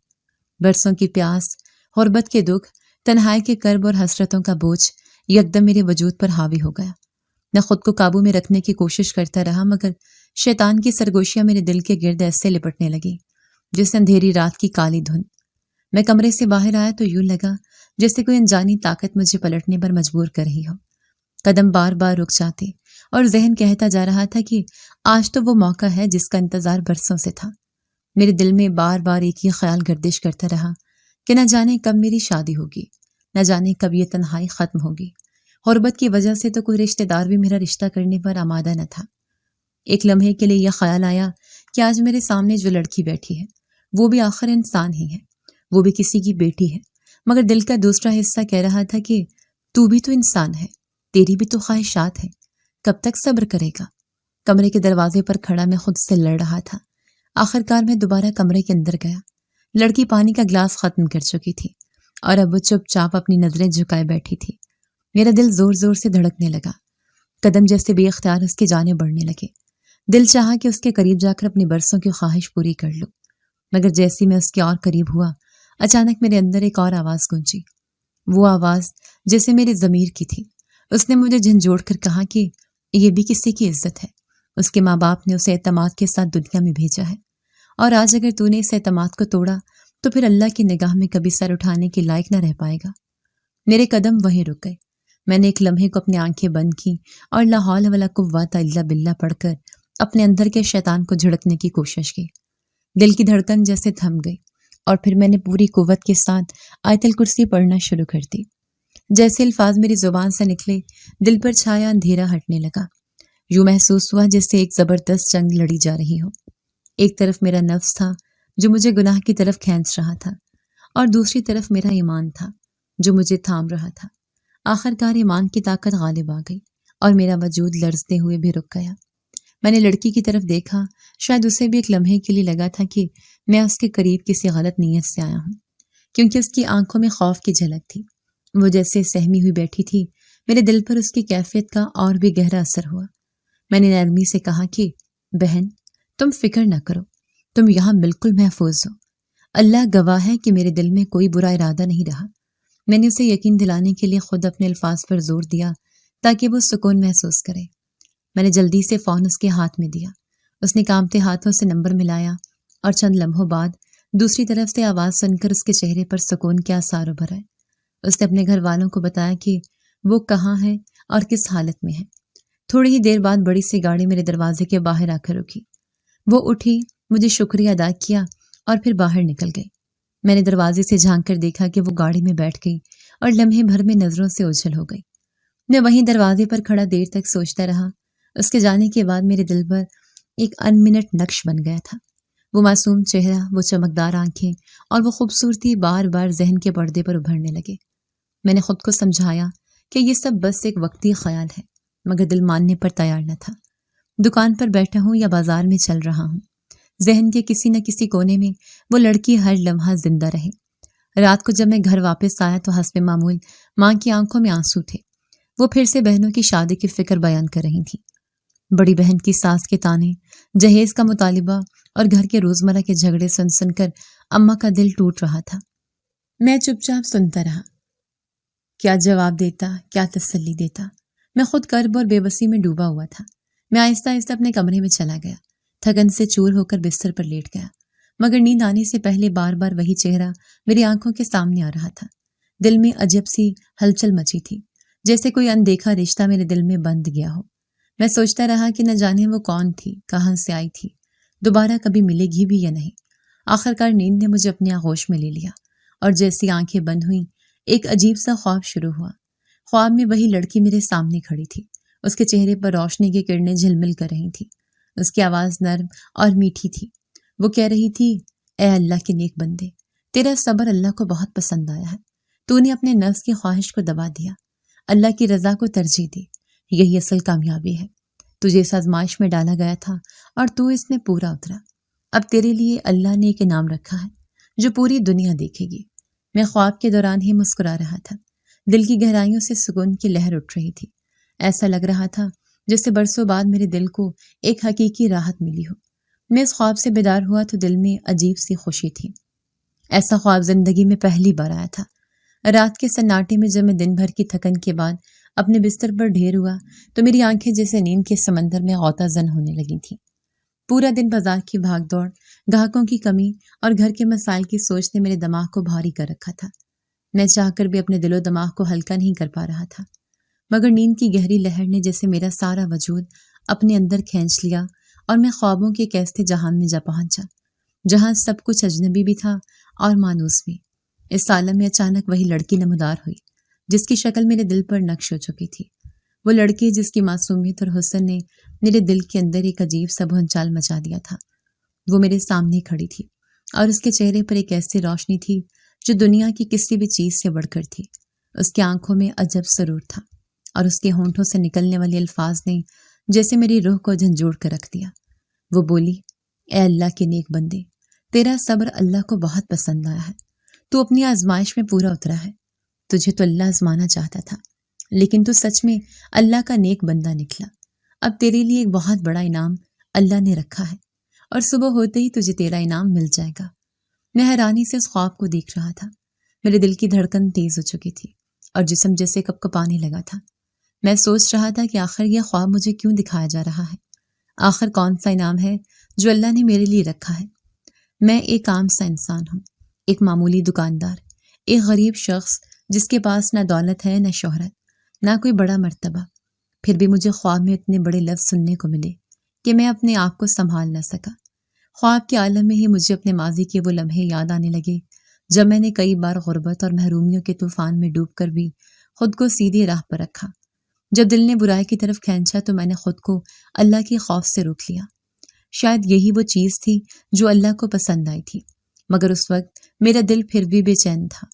B: برسوں کی پیاس، غربت کے دکھ، تنہائی کے کرب اور حسرتوں کا بوجھ یکدم میرے وجود پر حاوی ہو گیا۔ میں خود کو قابو میں رکھنے کی کوشش کرتا رہا، مگر شیطان کی سرگوشیاں میرے دل کے گرد ایسے لپٹنے لگی جیسے اندھیری رات کی کالی دھند۔ میں کمرے سے باہر آیا تو یوں لگا جیسے کوئی انجانی طاقت مجھے پلٹنے پر مجبور کر رہی ہو۔ قدم بار بار رک جاتے اور ذہن کہتا جا رہا تھا کہ آج تو وہ موقع ہے جس کا انتظار برسوں سے تھا۔ میرے دل میں بار بار ایک ہی خیال گردش کرتا رہا کہ نہ جانے کب میری شادی ہوگی، نہ جانے کب یہ تنہائی ختم ہوگی۔ غربت کی وجہ سے تو کوئی رشتہ دار بھی میرا رشتہ کرنے پر آمادہ نہ تھا۔ ایک لمحے کے لیے یہ خیال آیا کہ آج میرے سامنے جو لڑکی بیٹھی ہے وہ بھی آخر انسان ہی ہے، وہ بھی کسی کی بیٹی ہے، مگر دل کا دوسرا حصہ کہہ رہا تھا کہ تو بھی تو انسان ہے، تیری بھی تو خواہشات ہیں، کب تک صبر کرے گا۔ کمرے کے دروازے پر کھڑا میں خود سے لڑ رہا تھا۔ آخر کار میں دوبارہ کمرے کے اندر گیا۔ لڑکی پانی کا گلاس ختم کر چکی تھی اور اب وہ چپ چاپ اپنی نظریں جھکائے بیٹھی تھی۔ میرا دل زور زور سے دھڑکنے لگا، قدم جیسے بے اختیار اس کی جانب بڑھنے لگے۔ دل چاہا کہ اس کے قریب جا کر اپنی برسوں کی خواہش پوری کر لوں، مگر جیسی میں اس کے اور قریب ہوا اچانک میرے اندر ایک اور آواز گونجی، وہ آواز جیسے میری ضمیر کی تھی۔ اس نے مجھے جھنجھوڑ کر کہا کہ یہ بھی کسی کی عزت ہے، اس کے ماں باپ نے اسے اعتماد کے ساتھ دنیا میں بھیجا ہے، اور آج اگر تو نے اس اعتماد کو توڑا تو پھر اللہ کی نگاہ میں کبھی سر اٹھانے کے لائق نہ رہ پائے گا۔ میرے قدم وہیں رک گئے۔ میں نے ایک لمحے کو اپنی آنکھیں بند کی اور لا حول ولا قوت الا باللہ پڑھ کر اپنے اندر کے شیطان کو جھڑکنے کی کوشش کی۔ دل کی دھڑکن جیسے تھم گئی اور پھر میں نے پوری قوت کے ساتھ آیت الکرسی پڑھنا شروع کر دی۔ جیسے الفاظ میری زبان سے نکلے دل پر چھایا اندھیرا ہٹنے لگا۔ یوں محسوس ہوا جیسے ایک زبردست جنگ لڑی جا رہی ہو۔ ایک طرف میرا نفس تھا جو مجھے گناہ کی طرف کھینچ رہا تھا، اور دوسری طرف میرا ایمان تھا جو مجھے تھام رہا تھا۔ آخر کار ایمان کی طاقت غالب آ گئی اور میرا وجود لرزتے ہوئے بھی رک گیا۔ میں نے لڑکی کی طرف دیکھا، شاید اسے بھی ایک لمحے کے لیے لگا تھا کہ میں اس کے قریب کسی غلط نیت سے آیا ہوں، کیونکہ اس کی آنکھوں میں خوف کی جھلک تھی۔ وہ جیسے سہمی ہوئی بیٹھی تھی، میرے دل پر اس کی کیفیت کا اور بھی گہرا اثر ہوا۔ میں نے نرمی سے کہا کہ بہن، تم فکر نہ کرو، تم یہاں بالکل محفوظ ہو۔ اللہ گواہ ہے کہ میرے دل میں کوئی برا ارادہ نہیں رہا۔ میں نے اسے یقین دلانے کے لیے خود اپنے الفاظ پر زور دیا تاکہ وہ سکون محسوس کرے۔ میں نے جلدی سے فون اس کے ہاتھ میں دیا۔ اس نے کانپتے ہاتھوں سے نمبر ملایا اور چند لمحوں بعد دوسری طرف سے آواز سن کر اس کے چہرے پر سکون کے آثار ابھر آئے۔ اس نے اپنے گھر والوں کو بتایا کہ وہ کہاں ہے اور کس حالت میں ہے۔ تھوڑی ہی دیر بعد بڑی سی گاڑی میرے دروازے کے باہر آ کر رکی۔ وہ اٹھی، مجھے شکریہ ادا کیا اور پھر باہر نکل گئی۔ میں نے دروازے سے جھانک کر دیکھا کہ وہ گاڑی میں بیٹھ گئی اور لمحے بھر میں نظروں سے اوجھل ہو گئی۔ میں وہیں دروازے پر کھڑا دیر تک سوچتا رہا۔ اس کے جانے کے بعد میرے دل پر ایک انمنٹ نقش بن گیا تھا۔ وہ معصوم چہرہ، وہ چمکدار آنکھیں اور وہ خوبصورتی بار بار ذہن کے پردے پر ابھرنے لگے۔ میں نے خود کو سمجھایا کہ یہ سب بس ایک وقتی خیال ہے، مگر دل ماننے پر تیار نہ تھا۔ دکان پر بیٹھا ہوں یا بازار میں چل رہا ہوں، ذہن کے کسی نہ کسی کونے میں وہ لڑکی ہر لمحہ زندہ رہے۔ رات کو جب میں گھر واپس آیا تو حسب معمول ماں کی آنکھوں میں آنسو تھے۔ وہ پھر سے بہنوں کی شادی کی فکر بیان کر رہی تھیں۔ بڑی بہن کی ساس کے تانے، جہیز کا مطالبہ اور گھر کے روزمرہ کے جھگڑے سن سن کر اماں کا دل ٹوٹ رہا تھا۔ میں چپ چاپ سنتا رہا۔ کیا جواب دیتا، کیا تسلی دیتا؟ میں خود کرب اور بے بسی میں ڈوبا ہوا تھا۔ میں آہستہ آہستہ اپنے کمرے میں چلا گیا، تھکن سے چور ہو کر بستر پر لیٹ گیا، مگر نیند آنے سے پہلے بار بار وہی چہرہ میری آنکھوں کے سامنے آ رہا تھا۔ دل میں عجب سی ہلچل مچی تھی، جیسے کوئی اندیکھا رشتہ میرے دل میں بندھ گیا ہو۔ میں سوچتا رہا کہ نہ جانے وہ کون تھی، کہاں سے آئی تھی، دوبارہ کبھی ملے گی بھی یا نہیں۔ آخرکار نیند نے مجھے اپنے آغوش میں لے لیا، اور جیسی آنکھیں بند ہوئیں ایک عجیب سا خواب شروع ہوا۔ خواب میں وہی لڑکی میرے سامنے کھڑی تھی۔ اس کے چہرے پر روشنی کی کرنیں جھلمل کر رہی تھی۔ اس کی آواز نرم اور میٹھی تھی۔ وہ کہہ رہی تھی، اے اللہ کے نیک بندے، تیرا صبر اللہ کو بہت پسند آیا ہے۔ تو نے اپنے نفس کی خواہش کو دبا دیا، اللہ کی رضا کو ترجیح دی۔ یہی اصل کامیابی ہے۔ تجھے اس آزمائش میں ڈالا گیا تھا اور تو اس میں پورا اترا۔ اب تیرے لیے اللہ نے ایک انعام رکھا ہے جو پوری دنیا دیکھے گی۔ میں خواب کے دوران ہی مسکرا رہا تھا۔ دل کی گہرائیوں سے سکون کی لہر اٹھ رہی تھی۔ ایسا لگ رہا تھا جیسے برسوں بعد میرے دل کو ایک حقیقی راحت ملی ہو۔ میں اس خواب سے بیدار ہوا تو دل میں عجیب سی خوشی تھی۔ ایسا خواب زندگی میں پہلی بار آیا تھا۔ رات کے سناٹے میں جب میں دن بھر کی تھکن کے بعد اپنے بستر پر ڈھیر ہوا تو میری آنکھیں جیسے نیند کے سمندر میں غوطہ زن ہونے لگی تھیں۔ پورا دن بازار کی بھاگ دوڑ، گاہکوں کی کمی اور گھر کے مسائل کی سوچ نے میرے دماغ کو بھاری کر رکھا تھا۔ میں چاہ کر بھی اپنے دل و دماغ کو ہلکا نہیں کر پا رہا تھا، مگر نیند کی گہری لہر نے جیسے میرا سارا وجود اپنے اندر کھینچ لیا اور میں خوابوں کے ایک ایسے جہان میں جا پہنچا جہاں سب کچھ اجنبی بھی تھا اور مانوس بھی۔ اس عالم میں اچانک وہی لڑکی نمودار ہوئی جس کی شکل میرے دل پر نقش ہو چکی تھی۔ وہ لڑکی جس کی معصومیت اور حسن نے میرے دل کے اندر ایک عجیب سا بھونچال مچا دیا تھا۔ وہ میرے سامنے کھڑی تھی اور اس کے چہرے پر ایک ایسی روشنی تھی جو دنیا کی کسی بھی چیز سے بڑھ کر تھی۔ اس کی آنکھوں میں عجب سرور تھا اور اس کے ہونٹوں سے نکلنے والے الفاظ نے جیسے میری روح کو جھنجھوڑ کر رکھ دیا۔ وہ بولی، اے اللہ کے نیک بندے، تیرا صبر اللہ کو بہت پسند آیا ہے۔ تو اپنی آزمائش میں پورا اترا ہے۔ تجھے تو اللہ آزمانا چاہتا تھا، لیکن تو سچ میں اللہ کا نیک بندہ نکلا۔ اب تیرے لیے ایک بہت بڑا انعام اللہ نے رکھا ہے اور صبح ہوتے ہی تجھے تیرا انعام مل جائے گا۔ میں حیرانی سے اس خواب کو دیکھ رہا تھا۔ میرے دل کی دھڑکن تیز ہو چکی تھی اور جسم جیسے کپ کپانے لگا تھا۔ میں سوچ رہا تھا کہ آخر یہ خواب مجھے کیوں دکھایا جا رہا ہے؟ آخر کون سا انعام ہے جو اللہ نے میرے لیے رکھا ہے؟ میں ایک عام سا انسان ہوں، ایک معمولی دکاندار، ایک غریب شخص جس کے پاس نہ دولت ہے، نہ شہرت، نہ کوئی بڑا مرتبہ۔ پھر بھی مجھے خواب میں اتنے بڑے لفظ سننے کو ملے کہ میں اپنے آپ کو سنبھال نہ سکا۔ خواب کے عالم میں ہی مجھے اپنے ماضی کے وہ لمحے یاد آنے لگے جب میں نے کئی بار غربت اور محرومیوں کے طوفان میں ڈوب کر بھی خود کو سیدھی راہ پر رکھا۔ جب دل نے برائی کی طرف کھینچا تو میں نے خود کو اللہ کے خوف سے روک لیا۔ شاید یہی وہ چیز تھی جو اللہ کو پسند آئی تھی، مگر اس وقت میرا دل پھر بھی بے چین تھا۔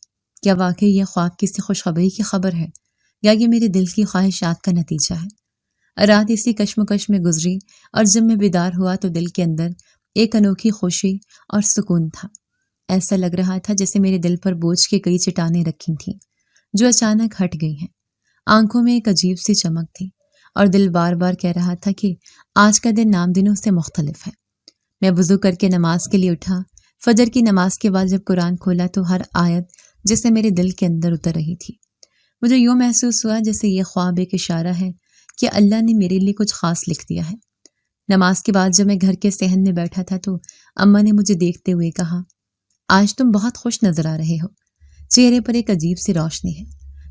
B: کیا واقعی یہ خواب کسی خوشخبری کی خبر ہے یا یہ میرے دل کی خواہشات کا نتیجہ ہے؟ رات اسی کشمکش میں گزری اور جب میں بیدار ہوا تو دل کے اندر ایک انوکھی خوشی اور سکون تھا۔ ایسا لگ رہا تھا جیسے میرے دل پر بوجھ کے کئی چٹانیں رکھی تھیں جو اچانک ہٹ گئی ہیں۔ آنکھوں میں ایک عجیب سی چمک تھی اور دل بار بار کہہ رہا تھا کہ آج کا دن عام دنوں سے مختلف ہے۔ میں وضو کر کے نماز کے لیے اٹھا۔ فجر کی نماز کے بعد جب قرآن کھولا تو ہر آیت جیسے میرے دل کے اندر اتر رہی تھی۔ مجھے یوں محسوس ہوا جیسے یہ خواب ایک اشارہ ہے کہ اللہ نے میرے لیے کچھ خاص لکھ دیا ہے۔ نماز کے بعد جب میں گھر کے صحن میں بیٹھا تھا تو اماں نے مجھے دیکھتے ہوئے کہا، آج تم بہت خوش نظر آ رہے ہو، چہرے پر ایک عجیب سی روشنی ہے۔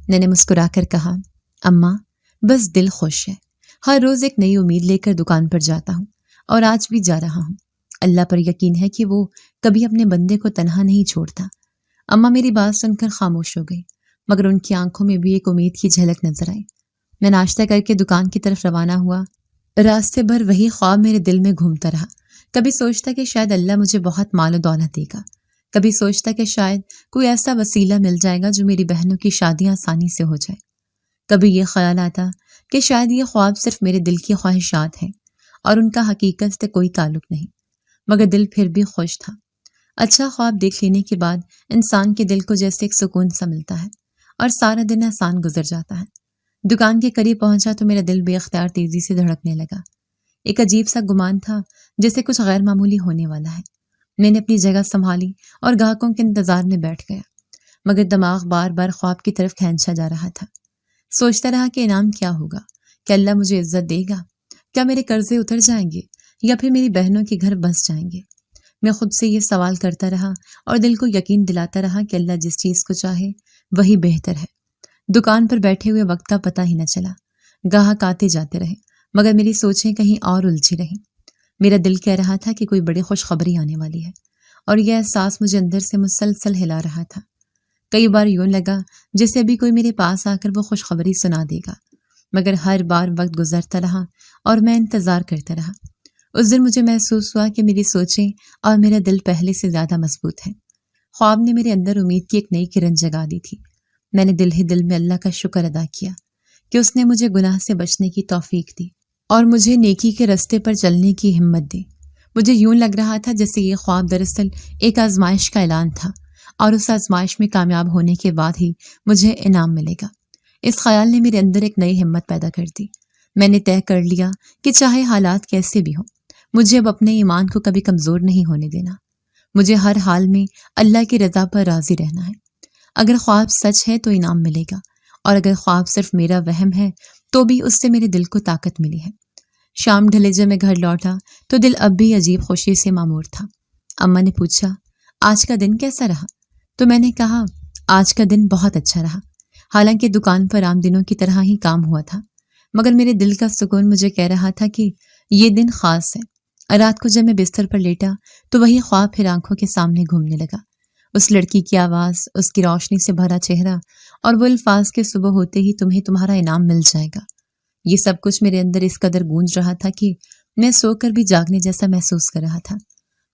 B: میں نے مسکرا کر کہا، اماں بس دل خوش ہے، ہر روز ایک نئی امید لے کر دکان پر جاتا ہوں اور آج بھی جا رہا ہوں۔ اللہ پر یقین ہے کہ وہ کبھی اپنے بندے کو تنہا نہیں چھوڑتا۔ اماں میری بات سن کر خاموش ہو گئی، مگر ان کی آنکھوں میں بھی ایک امید کی جھلک نظر آئی۔ میں ناشتہ کر کے دکان کی طرف روانہ ہوا۔ راستے بھر وہی خواب میرے دل میں گھومتا رہا۔ کبھی سوچتا کہ شاید اللہ مجھے بہت مال و دولت دے گا، کبھی سوچتا کہ شاید کوئی ایسا وسیلہ مل جائے گا جو میری بہنوں کی شادیاں آسانی سے ہو جائے۔ کبھی یہ خیال آتا کہ شاید یہ خواب صرف میرے دل کی خواہشات ہیں اور ان کا حقیقت سے کوئی تعلق نہیں، مگر دل پھر بھی خوش تھا۔ اچھا خواب دیکھ لینے کے بعد انسان کے دل کو جیسے ایک سکون سا ملتا ہے اور سارا دن آسان گزر جاتا ہے۔ دکان کے قریب پہنچا تو میرا دل بے اختیار تیزی سے دھڑکنے لگا۔ ایک عجیب سا گمان تھا جیسے کچھ غیر معمولی ہونے والا ہے۔ میں نے اپنی جگہ سنبھالی اور گاہکوں کے انتظار میں بیٹھ گیا، مگر دماغ بار بار خواب کی طرف کھینچا جا رہا تھا۔ سوچتا رہا کہ انعام کیا ہوگا، کیا اللہ مجھے عزت دے گا، کیا میرے قرضے اتر جائیں گے یا پھر میری بہنوں کے گھر بس جائیں گے۔ میں خود سے یہ سوال کرتا رہا اور دل کو یقین دلاتا رہا کہ اللہ جس چیز کو چاہے وہی بہتر ہے۔ دکان پر بیٹھے ہوئے وقت کا پتہ ہی نہ چلا، گاہک آتے جاتے رہے، مگر میری سوچیں کہیں اور الجھی رہیں۔ میرا دل کہہ رہا تھا کہ کوئی بڑی خوشخبری آنے والی ہے، اور یہ احساس مجھے اندر سے مسلسل ہلا رہا تھا۔ کئی بار یوں لگا جیسے ابھی کوئی میرے پاس آ کر وہ خوشخبری سنا دے گا، مگر ہر بار وقت گزرتا رہا اور میں انتظار کرتا رہا۔ اس دن مجھے محسوس ہوا کہ میری سوچیں اور میرا دل پہلے سے زیادہ مضبوط ہیں۔ خواب نے میرے اندر امید کی ایک نئی کرن جگا دی تھی۔ میں نے دل ہی دل میں اللہ کا شکر ادا کیا کہ اس نے مجھے گناہ سے بچنے کی توفیق دی اور مجھے نیکی کے راستے پر چلنے کی ہمت دی۔ مجھے یوں لگ رہا تھا جیسے یہ خواب دراصل ایک آزمائش کا اعلان تھا، اور اس آزمائش میں کامیاب ہونے کے بعد ہی مجھے انعام ملے گا۔ اس خیال نے میرے اندر ایک نئی ہمت پیدا کر دی۔ میں نے طے کر لیا کہ چاہے حالات کیسے بھی ہوں، مجھے اب اپنے ایمان کو کبھی کمزور نہیں ہونے دینا۔ مجھے ہر حال میں اللہ کی رضا پر راضی رہنا ہے۔ اگر خواب سچ ہے تو انعام ملے گا، اور اگر خواب صرف میرا وہم ہے تو بھی اس سے میرے دل کو طاقت ملی ہے۔ شام ڈھلے جب میں گھر لوٹا تو دل اب بھی عجیب خوشی سے معمور تھا۔ اماں نے پوچھا، آج کا دن کیسا رہا؟ تو میں نے کہا، آج کا دن بہت اچھا رہا۔ حالانکہ دکان پر عام دنوں کی طرح ہی کام ہوا تھا، مگر میرے دل کا سکون مجھے کہہ رہا تھا کہ یہ دن خاص ہے۔ رات کو جب میں بستر پر لیٹا تو وہی خواب پھر آنکھوں کے سامنے گھومنے لگا۔ اس لڑکی کی آواز، اس کی روشنی سے بھرا چہرہ، اور وہ الفاظ کہ صبح ہوتے ہی تمہیں تمہارا انعام مل جائے گا۔ یہ سب کچھ میرے اندر اس قدر گونج رہا تھا کہ میں سو کر بھی جاگنے جیسا محسوس کر رہا تھا۔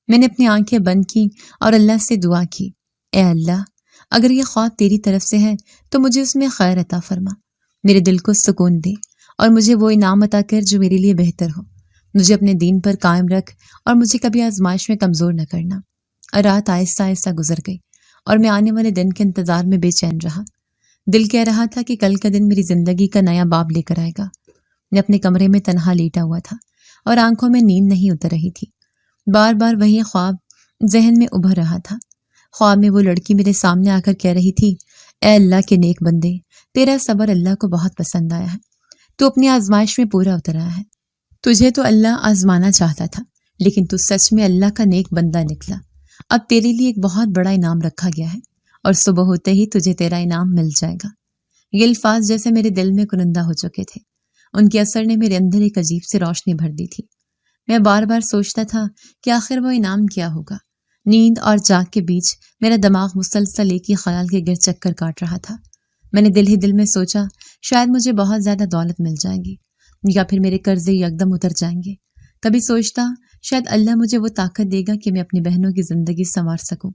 B: میں نے اپنی آنکھیں بند کی اور اللہ سے دعا کی، اے اللہ، اگر یہ خواب تیری طرف سے ہے تو مجھے اس میں خیر عطا فرما، میرے دل کو سکون دے اور مجھے وہ انعام عطا کر جو میرے لیے بہتر ہو۔ مجھے اپنے دین پر قائم رکھ اور مجھے کبھی آزمائش میں کمزور نہ کرنا۔ رات آہستہ آہستہ گزر گئی اور میں آنے والے دن کے انتظار میں بے چین رہا۔ دل کہہ رہا تھا کہ کل کا دن میری زندگی کا نیا باب لے کر آئے گا۔ میں اپنے کمرے میں تنہا لیٹا ہوا تھا اور آنکھوں میں نیند نہیں اتر رہی تھی۔ بار بار وہی خواب ذہن میں ابھر رہا تھا۔ خواب میں وہ لڑکی میرے سامنے آ کر کہہ رہی تھی، اے اللہ کے نیک بندے، تیرا صبر اللہ کو بہت پسند آیا ہے، تو اپنی آزمائش میں پورا اترا ہے۔ تجھے تو اللہ آزمانا چاہتا تھا، لیکن تو سچ میں اللہ کا نیک بندہ نکلا۔ اب تیرے لیے ایک بہت بڑا انعام رکھا گیا ہے، اور صبح ہوتے ہی تجھے تیرا انعام مل جائے گا۔ یہ الفاظ جیسے میرے دل میں کنندہ ہو چکے تھے۔ ان کے اثر نے میرے اندر ایک عجیب سی روشنی بھر دی تھی۔ میں بار بار سوچتا تھا کہ آخر وہ انعام کیا ہوگا۔ نیند اور جاگ کے بیچ میرا دماغ مسلسل ایک ہی خیال کے گرد چکر کاٹ رہا تھا۔ میں نے دل ہی دل میں سوچا، شاید مجھے بہت زیادہ دولت مل جائے گی، یا پھر میرے قرضے یکدم اتر جائیں گے۔ کبھی سوچتا شاید اللہ مجھے وہ طاقت دے گا کہ میں اپنی بہنوں کی زندگی سنوار سکوں۔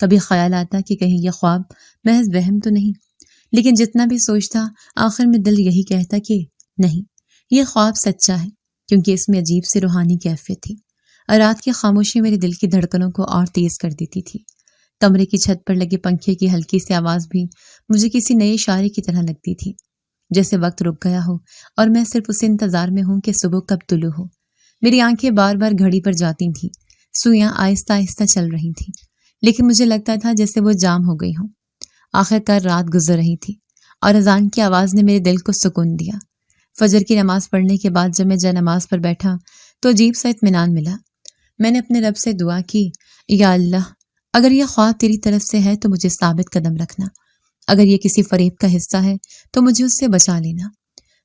B: کبھی خیال آتا کہ کہیں یہ خواب محض وہم تو نہیں، لیکن جتنا بھی سوچتا آخر میں دل یہی کہتا کہ نہیں، یہ خواب سچا ہے، کیونکہ اس میں عجیب سی روحانی کیفیت تھی۔ رات کی خاموشی میرے دل کی دھڑکنوں کو اور تیز کر دیتی تھی۔ کمرے کی چھت پر لگے پنکھے کی ہلکی سی آواز بھی مجھے کسی نئے اشارے کی طرح لگتی تھی، جیسے وقت رک گیا ہو اور میں صرف اس انتظار میں ہوں کہ صبح کب طلوع ہو۔ میری آنکھیں بار بار گھڑی پر جاتی تھیں، سوئیاں آہستہ آہستہ چل رہی تھیں، لیکن مجھے لگتا تھا جیسے وہ جام ہو گئی ہوں۔ آخر کار رات گزر رہی تھی اور اذان کی آواز نے میرے دل کو سکون دیا۔ فجر کی نماز پڑھنے کے بعد جب میں جا نماز پر بیٹھا تو عجیب سا اطمینان ملا۔ میں نے اپنے رب سے دعا کی، یا اللہ، اگر یہ خواب تیری طرف سے ہے تو مجھے ثابت قدم رکھنا، اگر یہ کسی فریب کا حصہ ہے تو مجھے اس سے بچا لینا۔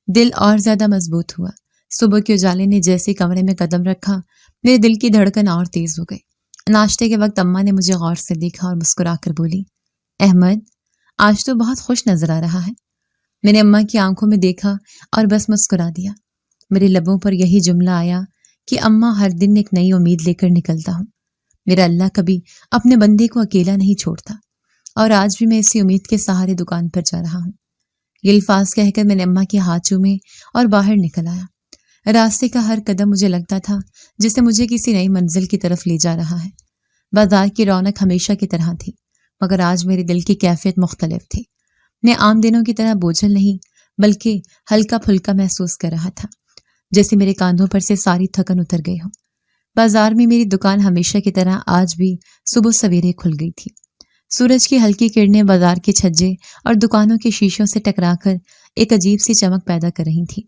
B: دل اور زیادہ مضبوط ہوا۔ صبح کے اجالے نے جیسے کمرے میں قدم رکھا میرے دل کی دھڑکن اور تیز ہو گئی۔ ناشتے کے وقت اماں نے مجھے غور سے دیکھا اور مسکرا کر بولی، احمد آج تو بہت خوش نظر آ رہا ہے۔ میں نے اماں کی آنکھوں میں دیکھا اور بس مسکرا دیا۔ میرے لبوں پر یہی جملہ آیا کہ اماں ہر دن ایک نئی امید لے کر نکلتا ہوں۔ میرا اللہ کبھی اپنے بندے کو اکیلا نہیں چھوڑتا، اور آج بھی میں اسی امید کے سہارے دکان پر جا رہا ہوں۔ یہ الفاظ کہہ کر میں نے اماں کے ہاتھ چومے اور باہر نکل آیا۔ راستے کا ہر قدم مجھے لگتا تھا جسے مجھے کسی نئی منزل کی طرف لے جا رہا ہے۔ بازار کی رونق ہمیشہ کی طرح تھی، مگر آج میرے دل کی کیفیت مختلف تھی۔ میں عام دنوں کی طرح بوجھل نہیں بلکہ ہلکا پھلکا محسوس کر رہا تھا، جیسے میرے کاندھوں پر سے ساری تھکن اتر گئی ہو۔ بازار میں میری دکان ہمیشہ کی طرح آج بھی صبح سویرے کھل گئی تھی۔ سورج کی ہلکی کرنیں بازار کے چھجے اور دکانوں کے شیشوں سے ٹکرا کر ایک عجیب سی چمک پیدا کر رہی تھی۔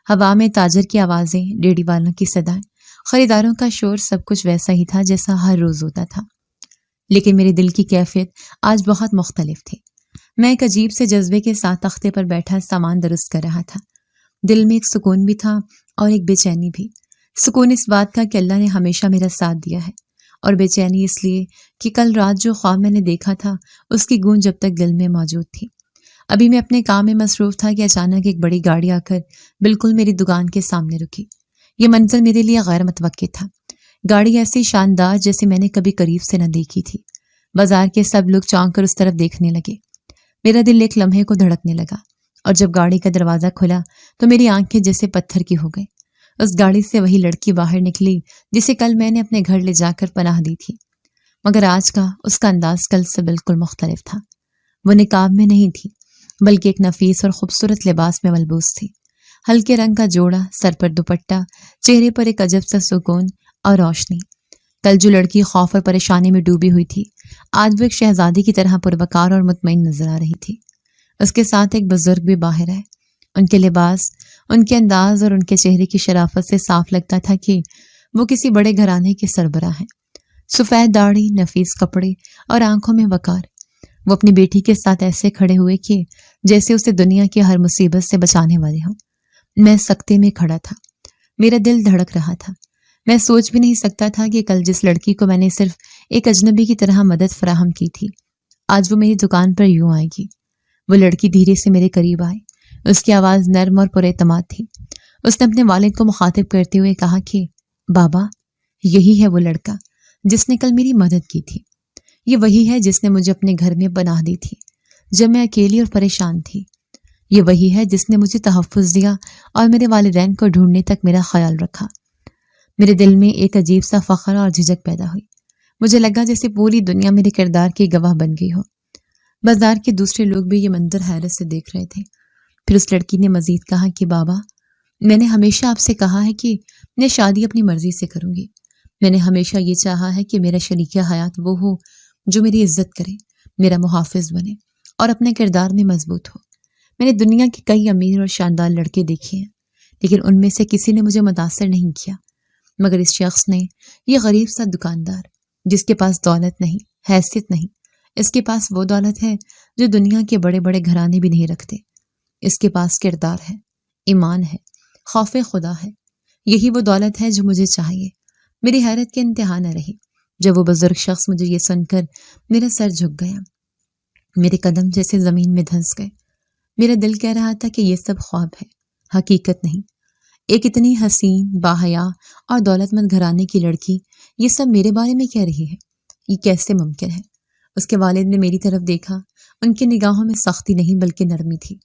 B: ہوا میں تاجر کی آوازیں، ریڑھی والوں کی صدائیں، خریداروں کا شور، سب کچھ ویسا ہی تھا جیسا ہر روز ہوتا تھا، لیکن میرے دل کی کیفیت آج بہت مختلف تھی۔ میں ایک عجیب سے جذبے کے ساتھ تختے پر بیٹھا سامان درست کر رہا تھا۔ دل میں ایک سکون بھی تھا اور ایک بے چینی بھی۔ سکون اس بات کا کہ اللہ نے ہمیشہ میرا ساتھ دیا ہے، اور بے چینی اس لیے کہ کل رات جو خواب میں نے دیکھا تھا اس کی گونج جب تک دل میں موجود تھی۔ ابھی میں اپنے کام میں مصروف تھا کہ اچانک ایک بڑی گاڑی آ کر بالکل میری دکان کے سامنے رکی۔ یہ منظر میرے لیے غیر متوقع تھا۔ گاڑی ایسی شاندار جیسے میں نے کبھی قریب سے نہ دیکھی تھی۔ بازار کے سب لوگ چونک کر اس طرف دیکھنے لگے۔ میرا دل ایک لمحے کو دھڑکنے لگا، اور جب گاڑی کا دروازہ کھلا تو میری آنکھیں جیسے پتھر کی ہو گئی۔ اس گاڑی سے وہی لڑکی باہر نکلی جسے کل میں نے اپنے گھر لے جا کر پناہ دی تھی، مگر آج کا اس کا انداز کل سے بالکل مختلف تھا۔ وہ نقاب میں نہیں تھی بلکہ ایک نفیس اور خوبصورت لباس میں ملبوس تھی۔ ہلکے رنگ کا جوڑا، سر پر دوپٹہ، چہرے پر ایک عجب سا سکون اور روشنی۔ کل جو لڑکی خوف اور پریشانی میں ڈوبی ہوئی تھی، آج وہ ایک شہزادی کی طرح پروقار اور مطمئن نظر آ رہی تھی۔ اس کے ساتھ ایک بزرگ بھی باہر ہے۔ ان کے لباس، ان کے انداز اور ان کے چہرے کی شرافت سے صاف لگتا تھا کہ وہ کسی بڑے گھرانے کے سربراہ ہیں۔ سفید داڑھی، نفیس کپڑے اور آنکھوں میں وقار۔ وہ اپنی بیٹی کے ساتھ ایسے کھڑے ہوئے کہ جیسے اسے دنیا کی ہر مصیبت سے بچانے والے ہوں۔ میں سکتے میں کھڑا تھا، میرا دل دھڑک رہا تھا۔ میں سوچ بھی نہیں سکتا تھا کہ کل جس لڑکی کو میں نے صرف ایک اجنبی کی طرح مدد فراہم کی تھی، آج وہ میری دکان پر یوں آئے گی۔ وہ لڑکی دھیرے سے میرے قریب آئی۔ اس کی آواز نرم اور پر اعتماد تھی۔ اس نے اپنے والد کو مخاطب کرتے ہوئے کہا کہ بابا، یہی ہے وہ لڑکا جس نے کل میری مدد کی تھی۔ یہ وہی ہے جس نے مجھے اپنے گھر میں پناہ دی تھی جب میں اکیلی اور پریشان تھی۔ یہ وہی ہے جس نے مجھے تحفظ دیا اور میرے والدین کو ڈھونڈنے تک میرا خیال رکھا۔ میرے دل میں ایک عجیب سا فخر اور جھجک پیدا ہوئی۔ مجھے لگا جیسے پوری دنیا میرے کردار کی گواہ بن گئی ہو۔ بازار کے دوسرے لوگ بھی یہ منظر حیرت سے دیکھ رہے تھے۔ پھر اس لڑکی نے مزید کہا کہ بابا، میں نے ہمیشہ آپ سے کہا ہے کہ میں شادی اپنی مرضی سے کروں گی۔ میں نے ہمیشہ یہ چاہا ہے کہ میرا شریک حیات وہ ہو جو میری عزت کرے، میرا محافظ بنے اور اپنے کردار میں مضبوط ہو۔ میں نے دنیا کے کئی امیر اور شاندار لڑکے دیکھے ہیں، لیکن ان میں سے کسی نے مجھے متاثر نہیں کیا، مگر اس شخص نے، یہ غریب سا دکاندار جس کے پاس دولت نہیں، حیثیت نہیں، اس کے پاس وہ دولت ہے جو دنیا کے بڑے بڑے گھرانے بھی نہیں رکھتے۔ اس کے پاس کردار ہے، ایمان ہے، خوف خدا ہے۔ یہی وہ دولت ہے جو مجھے چاہیے۔ میری حیرت کے انتہا نہ رہی جب وہ بزرگ شخص مجھے یہ سن کر میرا سر جھک گیا۔ میرے قدم جیسے زمین میں دھنس گئے۔ میرا دل کہہ رہا تھا کہ یہ سب خواب ہے، حقیقت نہیں۔ ایک اتنی حسین، باحیا اور دولت مند گھرانے کی لڑکی یہ سب میرے بارے میں کہہ رہی ہے، یہ کیسے ممکن ہے؟ اس کے والد نے میری طرف دیکھا۔ ان کی نگاہوں میں سختی نہیں بلکہ نرمی تھی۔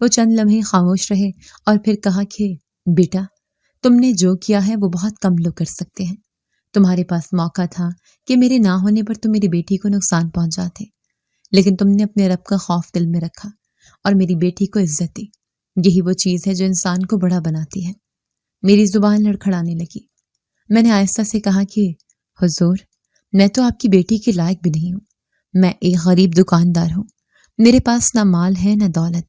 B: وہ چند لمحے خاموش رہے اور پھر کہا کہ بیٹا، تم نے جو کیا ہے وہ بہت کم لوگ کر سکتے ہیں۔ تمہارے پاس موقع تھا کہ میرے نہ ہونے پر تم میری بیٹی کو نقصان پہنچاتے، لیکن تم نے اپنے رب کا خوف دل میں رکھا اور میری بیٹی کو عزت دی۔ یہی وہ چیز ہے جو انسان کو بڑا بناتی ہے۔ میری زبان لڑکھڑانے لگی۔ میں نے آہستہ سے کہا کہ حضور، میں تو آپ کی بیٹی کے لائق بھی نہیں ہوں۔ میں ایک غریب دکاندار ہوں، میرے پاس نہ مال ہے، نہ دولت،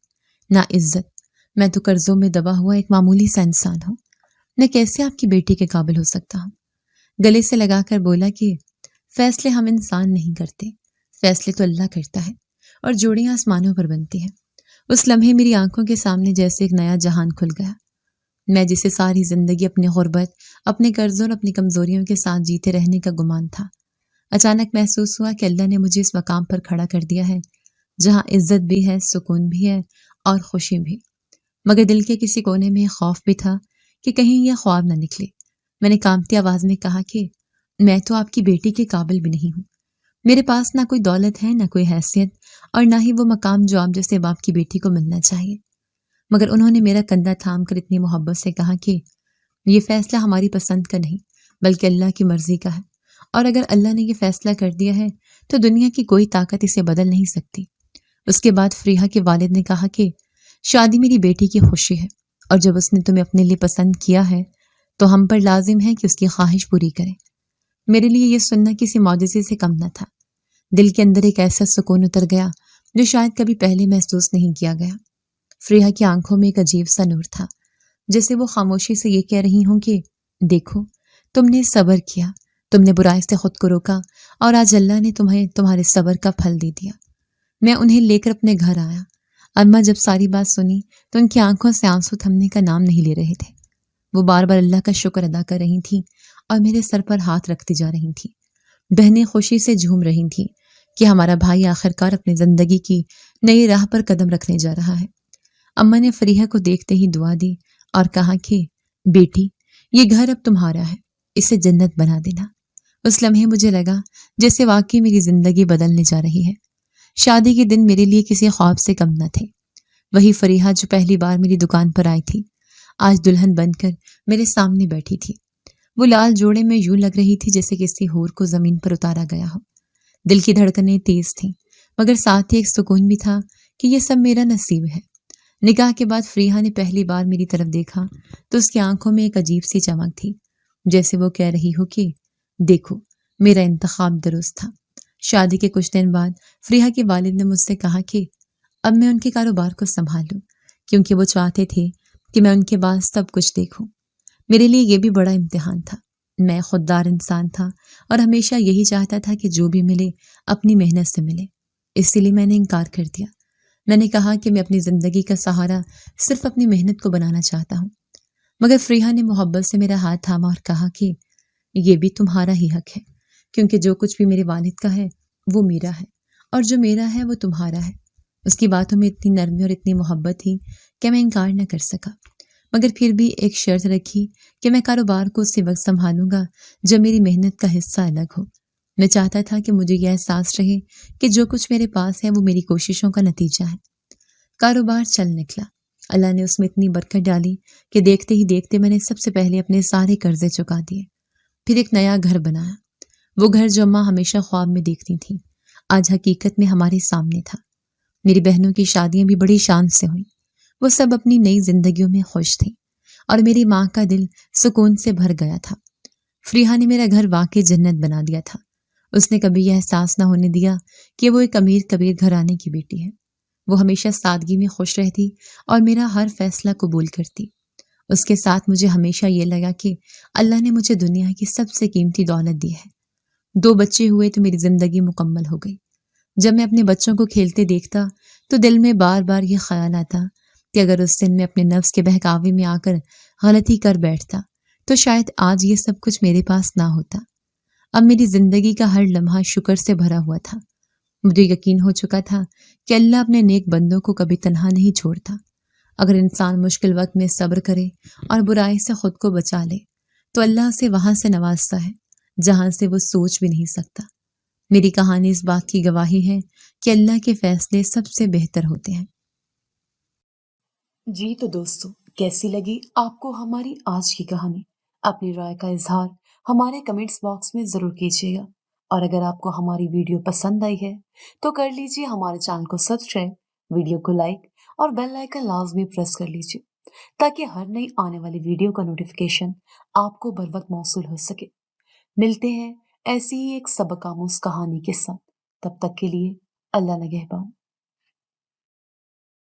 B: نہ عزت۔ میں تو قرضوں میں دبا ہوا ایک معمولی سا انسان ہوں۔ میں کیسے آپ کی بیٹی کے قابل ہو سکتا ہوں؟ گلے سے لگا کر بولا کہ فیصلے ہم انسان نہیں کرتے، فیصلے تو اللہ کرتا ہے، اور جوڑیاں آسمانوں پر بنتی ہیں۔ اس لمحے میری آنکھوں کے سامنے جیسے ایک نیا جہان کھل گیا۔ میں جسے ساری زندگی اپنی غربت، اپنے قرضوں اور اپنی کمزوریوں کے ساتھ جیتے رہنے کا گمان تھا، اچانک محسوس ہوا کہ اللہ نے مجھے اس مقام پر کھڑا کر دیا ہے جہاں عزت بھی ہے، سکون بھی ہے اور خوشی بھی۔ مگر دل کے کسی کونے میں خوف بھی تھا کہ کہیں یہ خواب نہ نکلے۔ میں نے کانپتی آواز میں کہا کہ میں تو آپ کی بیٹی کے قابل بھی نہیں ہوں۔ میرے پاس نہ کوئی دولت ہے، نہ کوئی حیثیت، اور نہ ہی وہ مقام جو آپ جیسے باپ کی بیٹی کو ملنا چاہیے۔ مگر انہوں نے میرا کندھا تھام کر اتنی محبت سے کہا کہ یہ فیصلہ ہماری پسند کا نہیں بلکہ اللہ کی مرضی کا ہے، اور اگر اللہ نے یہ فیصلہ کر دیا ہے تو دنیا کی کوئی طاقت اسے بدل نہیں سکتی۔ اس کے بعد فریحہ کے والد نے کہا کہ شادی میری بیٹی کی خوشی ہے، اور جب اس نے تمہیں اپنے لیے پسند کیا ہے تو ہم پر لازم ہے کہ اس کی خواہش پوری کریں۔ میرے لیے یہ سننا کسی معجزے سے کم نہ تھا۔ دل کے اندر ایک ایسا سکون اتر گیا جو شاید کبھی پہلے محسوس نہیں کیا گیا۔ فریحہ کی آنکھوں میں ایک عجیب سا نور تھا، جیسے وہ خاموشی سے یہ کہہ رہی ہوں کہ دیکھو، تم نے صبر کیا، تم نے برائی سے خود کو روکا، اور آج اللہ نے تمہیں تمہارے صبر کا پھل دے دیا۔ میں انہیں لے کر اپنے گھر آیا۔ اماں جب ساری بات سنی تو ان کی آنکھوں سے آنسو تھمنے کا نام نہیں لے رہے تھے۔ وہ بار بار اللہ کا شکر ادا کر رہی تھیں اور میرے سر پر ہاتھ رکھتی جا رہی تھیں۔ بہنیں خوشی سے جھوم رہی تھیں کہ ہمارا بھائی آخرکار اپنی زندگی کی نئی راہ پر قدم رکھنے جا رہا ہے۔ اماں نے فریحہ کو دیکھتے ہی دعا دی اور کہا کہ بیٹی، یہ گھر اب تمہارا ہے، اسے جنت بنا دینا۔ اس لمحے مجھے لگا جیسے واقعی میری زندگی بدلنے جا رہی ہے۔ شادی کے دن میرے لیے کسی خواب سے کم نہ تھے۔ وہی فریحہ جو پہلی بار میری دکان پر آئی تھی، آج دلہن بن کر میرے سامنے بیٹھی تھی۔ وہ لال جوڑے میں یوں لگ رہی تھی جیسے کسی حور کو زمین پر اتارا گیا ہو۔ دل کی دھڑکنیں تیز تھیں، مگر ساتھ ہی ایک سکون بھی تھا کہ یہ سب میرا نصیب ہے۔ نکاح کے بعد فریحہ نے پہلی بار میری طرف دیکھا تو اس کی آنکھوں میں ایک عجیب سی چمک تھی، جیسے وہ کہہ رہی ہو کہ دیکھو، میرا انتخاب درست تھا۔ شادی کے کچھ دن بعد فریحہ کے والد نے مجھ سے کہا کہ اب میں ان کے کاروبار کو سنبھال لوں، کیونکہ وہ چاہتے تھے کہ میں ان کے بعد سب کچھ دیکھوں۔ میرے لیے یہ بھی بڑا امتحان تھا۔ میں خوددار انسان تھا اور ہمیشہ یہی چاہتا تھا کہ جو بھی ملے اپنی محنت سے ملے، اسی لیے میں نے انکار کر دیا۔ میں نے کہا کہ میں اپنی زندگی کا سہارا صرف اپنی محنت کو بنانا چاہتا ہوں۔ مگر فریحہ نے محبت سے میرا ہاتھ تھاما اور کہا کہ یہ بھی تمہارا ہی حق ہے، کیونکہ جو کچھ بھی میرے والد کا ہے وہ میرا ہے، اور جو میرا ہے وہ تمہارا ہے۔ اس کی باتوں میں اتنی نرمی اور اتنی محبت تھی کہ میں انکار نہ کر سکا، مگر پھر بھی ایک شرط رکھی کہ میں کاروبار کو اسی وقت سنبھالوں گا جب میری محنت کا حصہ الگ ہو۔ میں چاہتا تھا کہ مجھے یہ احساس رہے کہ جو کچھ میرے پاس ہے وہ میری کوششوں کا نتیجہ ہے۔ کاروبار چل نکلا۔ اللہ نے اس میں اتنی برکت ڈالی کہ دیکھتے ہی دیکھتے میں نے سب سے پہلے اپنے سارے قرضے چکا دیے، پھر ایک نیا گھر بنایا۔ وہ گھر جو اماں ہمیشہ خواب میں دیکھتی تھیں آج حقیقت میں ہمارے سامنے تھا۔ میری بہنوں کی شادیاں بھی بڑی شان سے ہوئیں۔ وہ سب اپنی نئی زندگیوں میں خوش تھیں اور میری ماں کا دل سکون سے بھر گیا تھا۔ فریحہ نے میرا گھر واقعی جنت بنا دیا تھا۔ اس نے کبھی یہ احساس نہ ہونے دیا کہ وہ ایک امیر کبیر گھرانے کی بیٹی ہے۔ وہ ہمیشہ سادگی میں خوش رہتی اور میرا ہر فیصلہ قبول کرتی۔ اس کے ساتھ مجھے ہمیشہ یہ لگا کہ اللہ نے مجھے دنیا کی سب سے قیمتی دولت دی ہے۔ 2 بچے ہوئے تو میری زندگی مکمل ہو گئی۔ جب میں اپنے بچوں کو کھیلتے دیکھتا تو دل میں بار بار یہ خیال آتا کہ اگر اس دن میں اپنے نفس کے بہکاوے میں آ کر غلطی کر بیٹھتا تو شاید آج یہ سب کچھ میرے پاس نہ ہوتا۔ اب میری زندگی کا ہر لمحہ شکر سے بھرا ہوا تھا۔ مجھے یقین ہو چکا تھا کہ اللہ اپنے نیک بندوں کو کبھی تنہا نہیں چھوڑتا۔ اگر انسان مشکل وقت میں صبر کرے اور برائی سے خود کو بچا لے تو اللہ اسے وہاں سے نوازتا ہے جہاں سے وہ سوچ بھی نہیں سکتا۔ میری کہانی اس بات کی گواہی ہے کہ اللہ کے فیصلے سب سے بہتر ہوتے ہیں۔
A: جی تو دوستو، کیسی لگی آپ کو ہماری آج کی کہانی؟ اپنی رائے کا اظہار ہمارے کمنٹس باکس میں ضرور کیجیے گا، اور اگر آپ کو ہماری ویڈیو پسند آئی ہے تو کر لیجیے ہمارے چینل کو سبسکرائب، ویڈیو کو لائک اور بیل آئیکن لازمی پریس کر لیجیے تاکہ ہر نئی آنے والی ویڈیو کا نوٹیفیکیشن آپ کو بر وقت موصول ہو سکے۔ ملتے ہیں ایسی ہی ایک سبق آموز کہانی کے ساتھ، تب تک کے لیے اللہ نگہبان۔